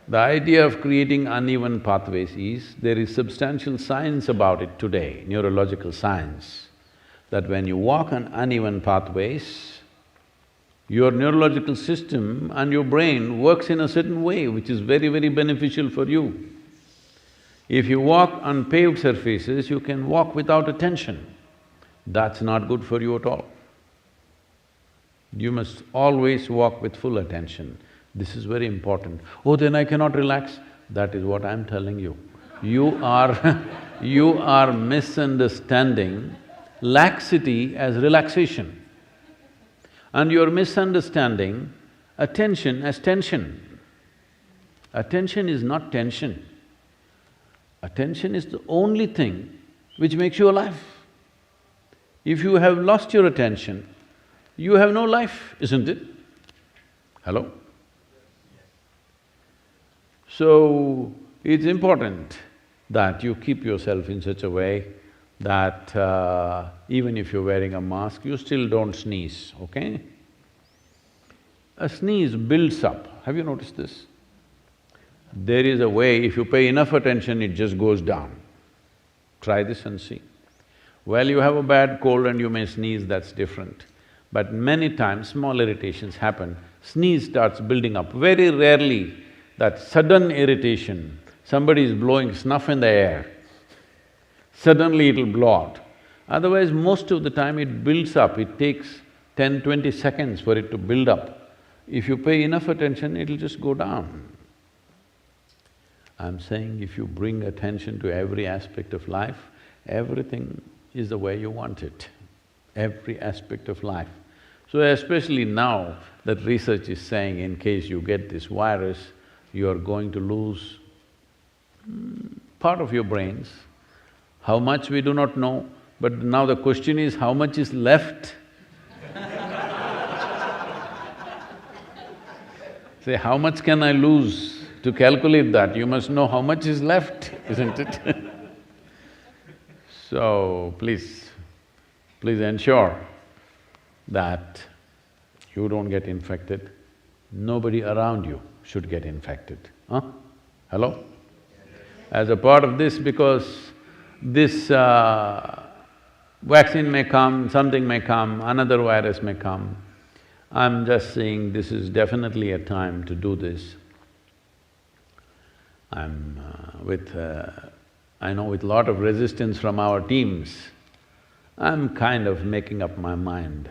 A: The idea of creating uneven pathways is, there is substantial science about it today, neurological science, that when you walk on uneven pathways, your neurological system and your brain works in a certain way which is very, very beneficial for you. If you walk on paved surfaces, you can walk without attention. That's not good for you at all. You must always walk with full attention. This is very important. Oh, then I cannot relax. That is what I'm telling you. You are misunderstanding laxity as relaxation. And you're misunderstanding attention as tension. Attention is not tension. Attention is the only thing which makes you alive. If you have lost your attention, you have no life, isn't it? Hello? So, it's important that you keep yourself in such a way that even if you're wearing a mask, you still don't sneeze, okay? A sneeze builds up. Have you noticed this? There is a way, if you pay enough attention, it just goes down. Try this and see. Well, you have a bad cold and you may sneeze, that's different. But many times, small irritations happen, sneeze starts building up. Very rarely that sudden irritation, somebody is blowing snuff in the air, suddenly it'll blow out. Otherwise, most of the time it builds up, it takes 10, 20 seconds for it to build up. If you pay enough attention, it'll just go down. I'm saying if you bring attention to every aspect of life, everything is the way you want it. Every aspect of life. So especially now that research is saying in case you get this virus, you are going to lose part of your brains. How much we do not know, but now the question is how much is left? Say, how much can I lose? To calculate that, you must know how much is left, isn't it? So, please ensure that you don't get infected. Nobody around you should get infected, huh? Hello? As a part of this, because this vaccine may come, something may come, another virus may come, I'm just saying this is definitely a time to do this. I know with lot of resistance from our teams, I'm kind of making up my mind.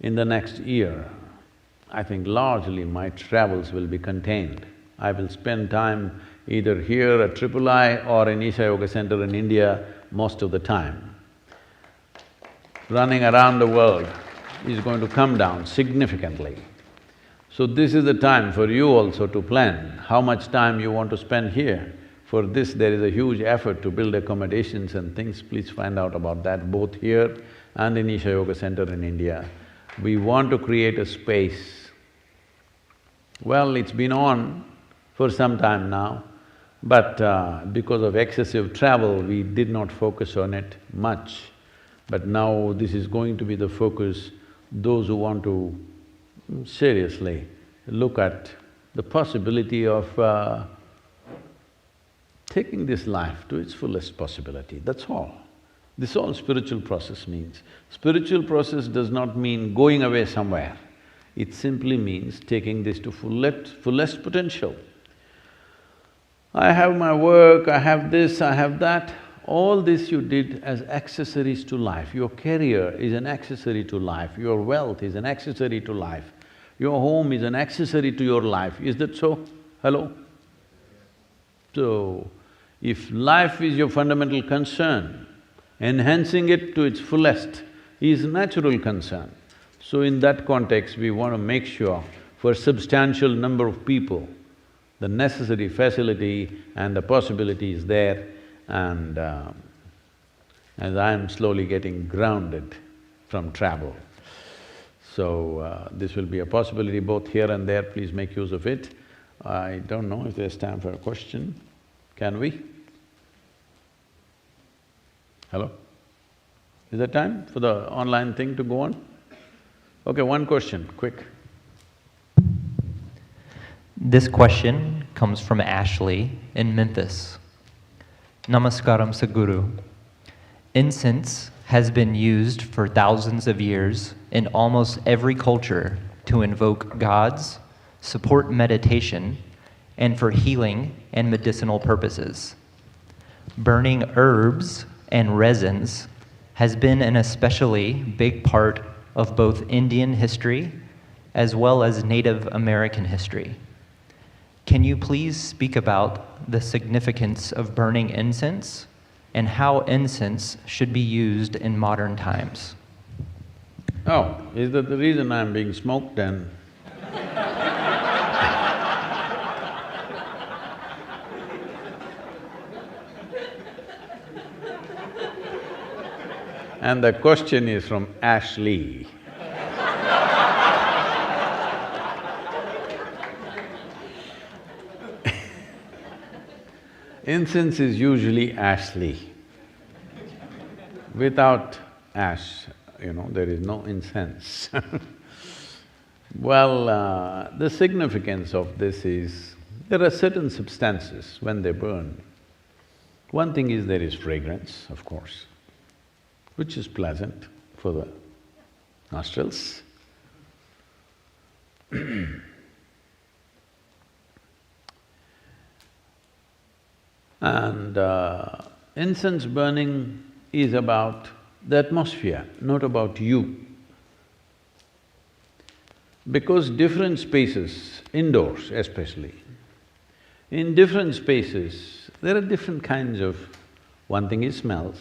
A: In the next year, I think largely my travels will be contained. I will spend time either here at III or in Isha Yoga Center in India most of the time. Running around the world is going to come down significantly. So this is the time for you also to plan how much time you want to spend here. For this, there is a huge effort to build accommodations and things, please find out about that both here and in Isha Yoga Center in India. We want to create a space. Well, it's been on for some time now, but because of excessive travel, we did not focus on it much. But now this is going to be the focus. Those who want to seriously look at the possibility of taking this life to its fullest possibility, that's all. This is all spiritual process means. Spiritual process does not mean going away somewhere. It simply means taking this to fullest potential. I have my work, I have this, I have that. All this you did as accessories to life. Your career is an accessory to life, your wealth is an accessory to life, your home is an accessory to your life. Is that so? Hello? So, if life is your fundamental concern, enhancing it to its fullest is natural concern. So in that context, we want to make sure for substantial number of people, the necessary facility and the possibility is there. And as I am slowly getting grounded from travel, so this will be a possibility both here and there, please make use of it. I don't know if there's time for a question, can we? Hello? Is there time for the online thing to go on? Okay, one question, quick.
B: This question comes from Ashley in Memphis. Namaskaram Sadhguru. Incense has been used for thousands of years in almost every culture to invoke gods, support meditation, and for healing and medicinal purposes. Burning herbs and resins has been an especially big part of both Indian history as well as Native American history. Can you please speak about the significance of burning incense and how incense should be used in modern times?
A: Oh, is that the reason I'm being smoked then? And the question is from Ashley. Incense is usually ashly. Without ash, there is no incense. Well, the significance of this is, there are certain substances when they burn. One thing is there is fragrance, of course, which is pleasant for the nostrils. And incense burning is about the atmosphere, not about you. Because different spaces, indoors especially, in different spaces, there are different kinds of… one thing is smells,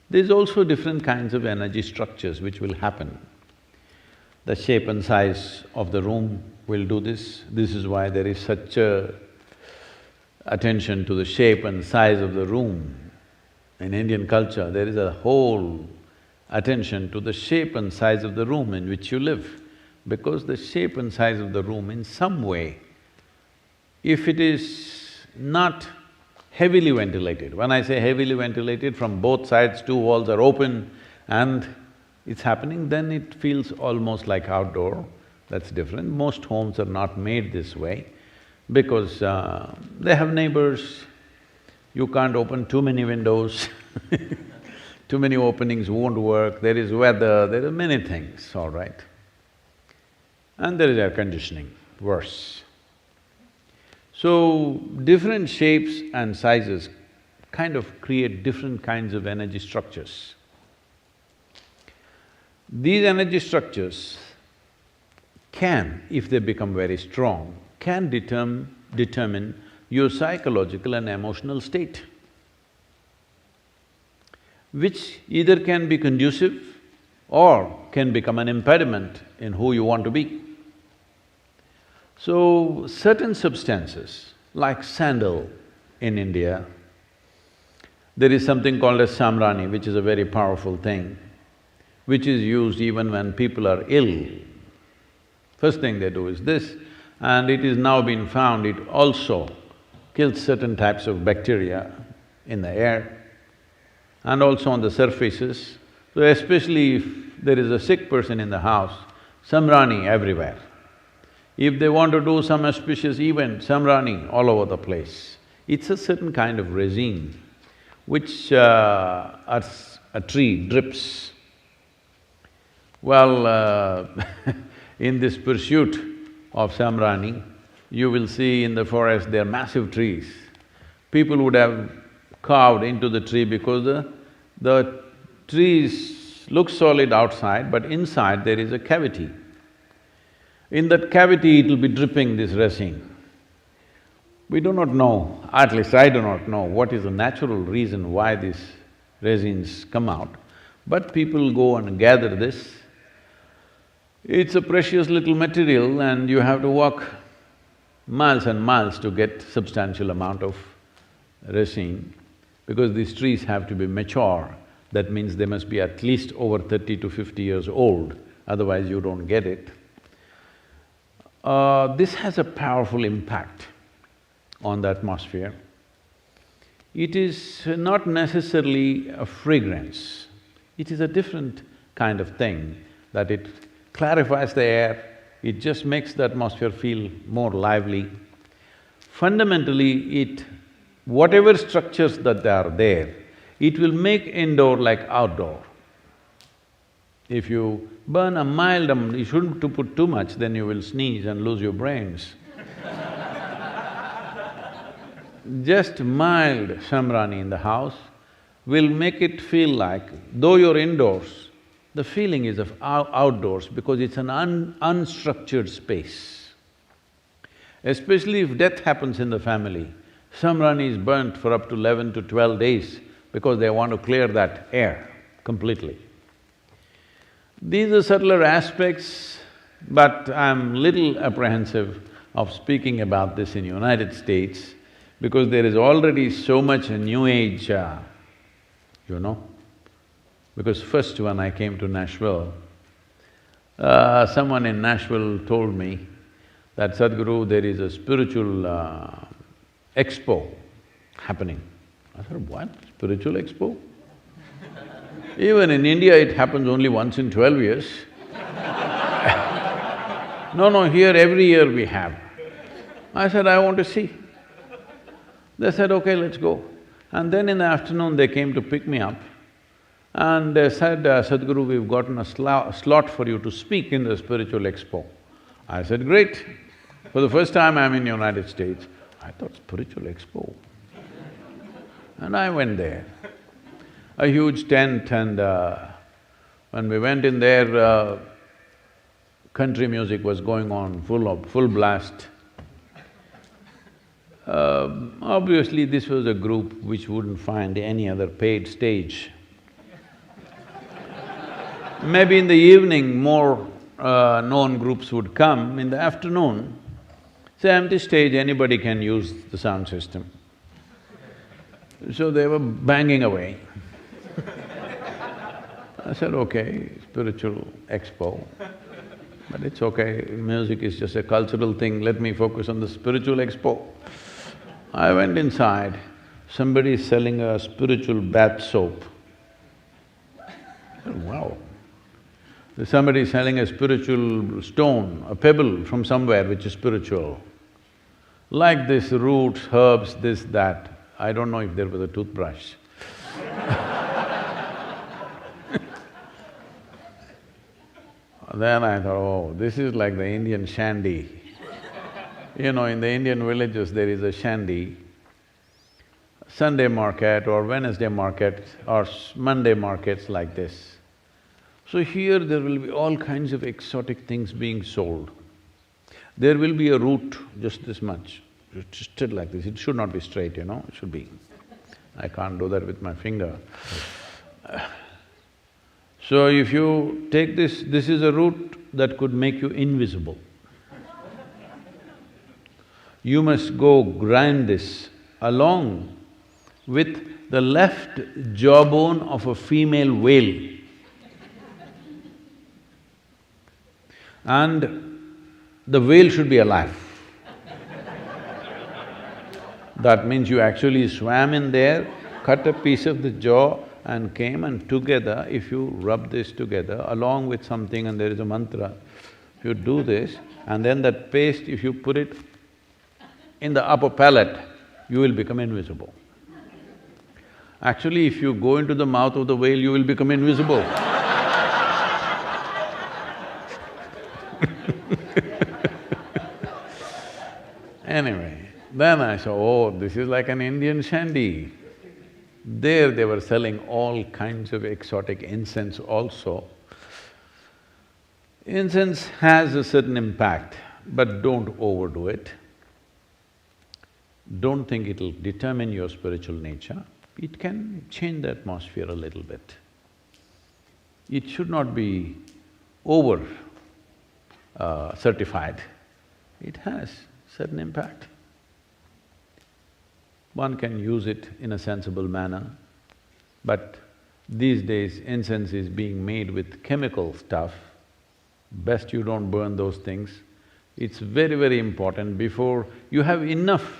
A: there's also different kinds of energy structures which will happen. The shape and size of the room will do this. This is why there is such a attention to the shape and size of the room. In Indian culture, there is a whole attention to the shape and size of the room in which you live, because the shape and size of the room in some way, if it is not heavily ventilated, when I say heavily ventilated, from both sides two walls are open and it's happening, then it feels almost like outdoor. That's different. Most homes are not made this way because they have neighbors, you can't open too many windows too many openings won't work, there is weather, there are many things, all right. And there is air conditioning, worse. So, different shapes and sizes kind of create different kinds of energy structures. These energy structures can, if they become very strong, can determine your psychological and emotional state, which either can be conducive or can become an impediment in who you want to be. So, certain substances, like sandal in India, there is something called as samrani, which is a very powerful thing, which is used even when people are ill. First thing they do is this, and it is now been found it also kills certain types of bacteria in the air and also on the surfaces. So especially if there is a sick person in the house, samrani everywhere. If they want to do some auspicious event, samrani all over the place. It's a certain kind of resin which as a tree drips. Well, in this pursuit of samrani, you will see in the forest there are massive trees. People would have carved into the tree because the trees look solid outside, but inside there is a cavity. In that cavity, it'll be dripping this resin. We do not know, at least I do not know, what is the natural reason why these resins come out, but people go and gather this. It's a precious little material and you have to walk miles and miles to get substantial amount of resin, because these trees have to be mature. That means they must be at least over 30 to 50 years old, otherwise you don't get it. This has a powerful impact on the atmosphere. It is not necessarily a fragrance, it is a different kind of thing, that it clarifies the air, it just makes the atmosphere feel more lively. Fundamentally, whatever structures that are there, it will make indoor like outdoor. If you burn a mild, you shouldn't to put too much, then you will sneeze and lose your brains. Just mild samrani in the house will make it feel like, though you're indoors, the feeling is of outdoors because it's an unstructured space. Especially if death happens in the family, samrani is burnt for up to 11 to 12 days because they want to clear that air completely. These are subtler aspects, but I'm little apprehensive of speaking about this in United States because there is already so much new age, you know. Because first when I came to Nashville, someone in Nashville told me that, Sadhguru, there is a spiritual expo happening. I said, what? Spiritual expo? Even in India, it happens only once in 12 years. No, here every year we have. I said, I want to see. They said, okay, let's go. And then in the afternoon, they came to pick me up and they said, Sadhguru, we've gotten a slot for you to speak in the spiritual expo. I said, great. For the first time I'm in United States. I thought, spiritual expo? And I went there. A huge tent, and when we went in there, country music was going on, full blast. Obviously, this was a group which wouldn't find any other paid stage. Maybe in the evening, more known groups would come in the afternoon, say empty stage, anybody can use the sound system. So they were banging away. I said, okay, spiritual expo, but it's okay, music is just a cultural thing, let me focus on the spiritual expo. I went inside, somebody is selling a spiritual bath soap. I said, wow. Somebody is selling a spiritual stone, a pebble from somewhere which is spiritual. Like this, roots, herbs, this, that. I don't know if there was a toothbrush. Then I thought, oh, this is like the Indian shandy. You know, in the Indian villages there is a shandy, Sunday market or Wednesday market or Monday markets like this. So here there will be all kinds of exotic things being sold. There will be a root just this much, twisted like this, it should not be straight, you know, it should be… I can't do that with my finger. So if you take this is a root that could make you invisible. You must go grind this along with the left jawbone of a female whale. And the whale should be alive. That means you actually swam in there, cut a piece of the jaw and came, and together, if you rub this together along with something and there is a mantra, if you do this, and then that paste, if you put it in the upper palate, you will become invisible. Actually, if you go into the mouth of the whale, you will become invisible. Anyway, then I saw, oh, this is like an Indian shandy. There they were selling all kinds of exotic incense also. Incense has a certain impact, but don't overdo it. Don't think it'll determine your spiritual nature. It can change the atmosphere a little bit. It should not be over certified. It has certain impact. One can use it in a sensible manner, but these days incense is being made with chemical stuff. Best you don't burn those things. It's very, very important before you have enough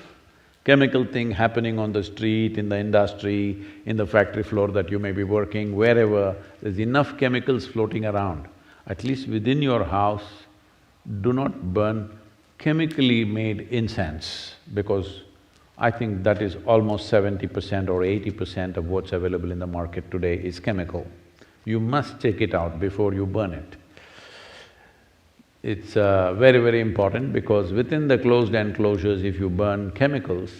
A: chemical thing happening on the street, in the industry, in the factory floor that you may be working, wherever, there's enough chemicals floating around. At least within your house, do not burn chemically made incense, because I think that is almost 70% or 80% of what's available in the market today is chemical. You must check it out before you burn it. It's very, very important, because within the closed enclosures, if you burn chemicals,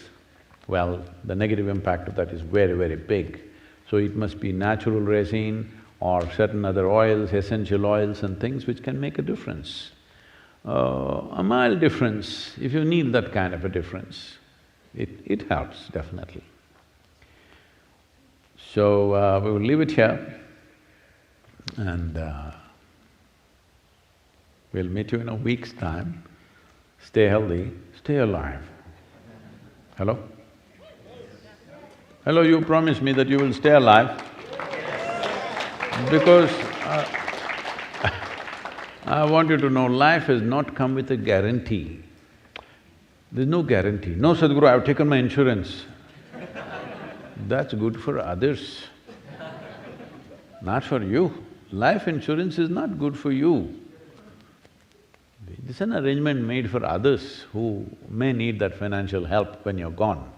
A: well, the negative impact of that is very, very big. So it must be natural resin or certain other oils, essential oils and things which can make a difference. A mild difference, if you need that kind of a difference, it helps definitely. So, we will leave it here and we'll meet you in a week's time. Stay healthy, stay alive. Hello? Hello, you promise me that you will stay alive? Because I want you to know, life has not come with a guarantee. There's no guarantee. No, Sadhguru, I've taken my insurance. That's good for others, not for you. Life insurance is not good for you. It's an arrangement made for others who may need that financial help when you're gone.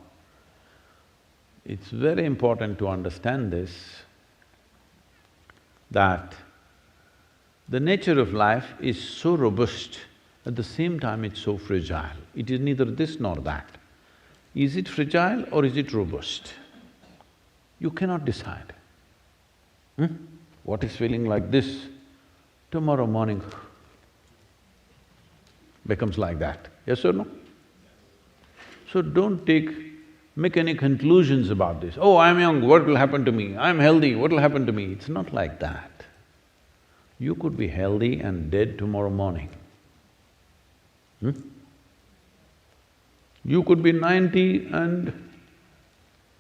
A: It's very important to understand this, that the nature of life is so robust, at the same time it's so fragile. It is neither this nor that. Is it fragile or is it robust? You cannot decide. What is feeling like this, tomorrow morning becomes like that, yes or no? So don't make any conclusions about this. Oh, I'm young, what will happen to me? I'm healthy, what will happen to me? It's not like that. You could be healthy and dead tomorrow morning. You could be 90 and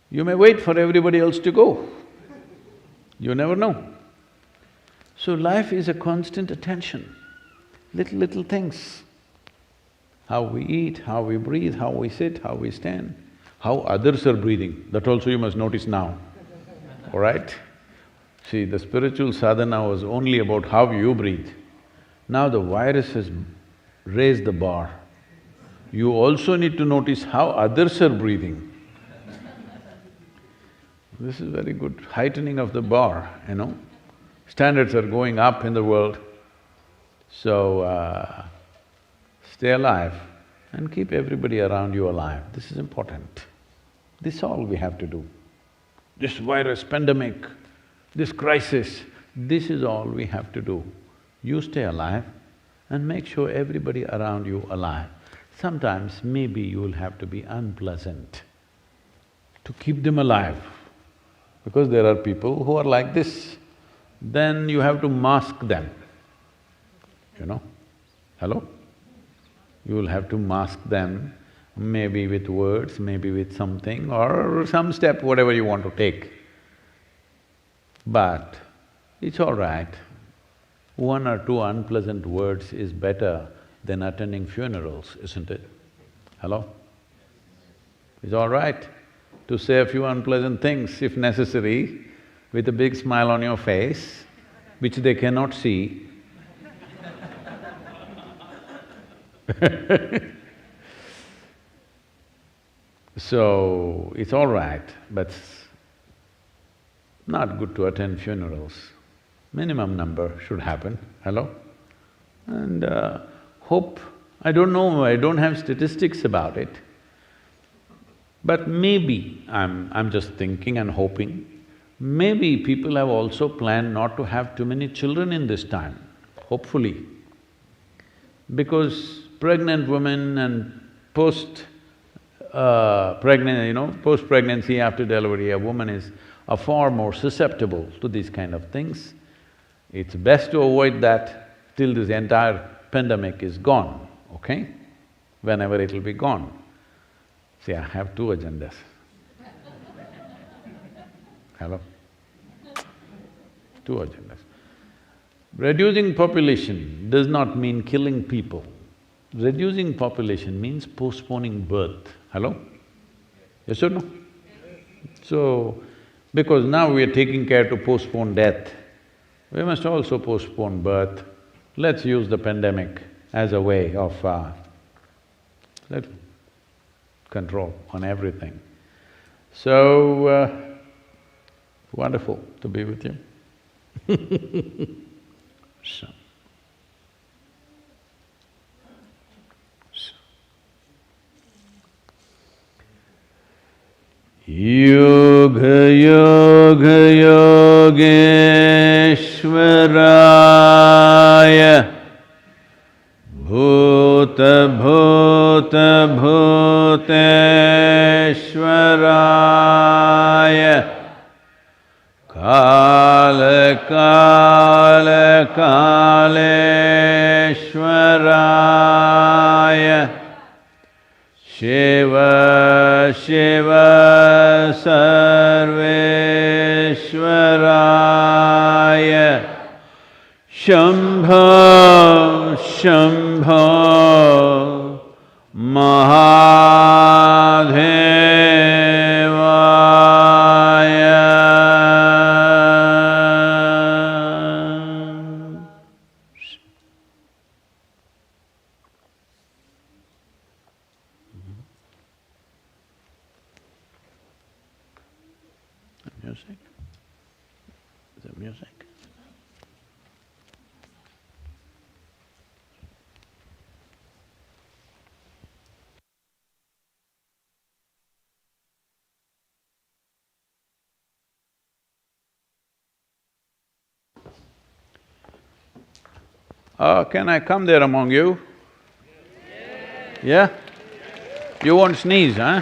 A: you may wait for everybody else to go. You never know. So life is a constant attention, little things. How we eat, how we breathe, how we sit, how we stand, how others are breathing, that also you must notice now, all right? See, the spiritual sadhana was only about how you breathe. Now the virus has raised the bar. You also need to notice how others are breathing. This is very good heightening of the bar, you know. Standards are going up in the world. So, stay alive and keep everybody around you alive. This is important. This is all we have to do. This virus, pandemic, this crisis, this is all we have to do. You stay alive and make sure everybody around you alive. Sometimes maybe you will have to be unpleasant to keep them alive, because there are people who are like this. Then you have to mask them, you know. Hello? You will have to mask them, maybe with words, maybe with something or some step, whatever you want to take. But it's all right. One or two unpleasant words is better than attending funerals, isn't it? Hello? It's all right to say a few unpleasant things if necessary, with a big smile on your face, which they cannot see. So, it's all right, but not good to attend funerals. Minimum number should happen, hello? And hope… I don't know, I don't have statistics about it, but maybe, I'm just thinking and hoping, maybe people have also planned not to have too many children in this time, hopefully. Because pregnant women and post-pregnancy, after delivery, a woman is far more susceptible to these kind of things. It's best to avoid that till this entire pandemic is gone, okay? Whenever it'll be gone. See, I have two agendas. Hello? Two agendas. Reducing population does not mean killing people. Reducing population means postponing birth. Hello? Yes or no? So, because now we are taking care to postpone death, we must also postpone birth. Let's use the pandemic as a way of control on everything. So, wonderful to be with you. So. Yoga Yoga Yogeshwaraya Bhuta Bhuta Bhuteshwaraya Kala Kala Kaleshwaraya Shiva Shiva Sarveshwaraya Shambho Shambho Mahadevaya. Music? Is it music? Can I come there among you? Yeah? You won't sneeze, huh?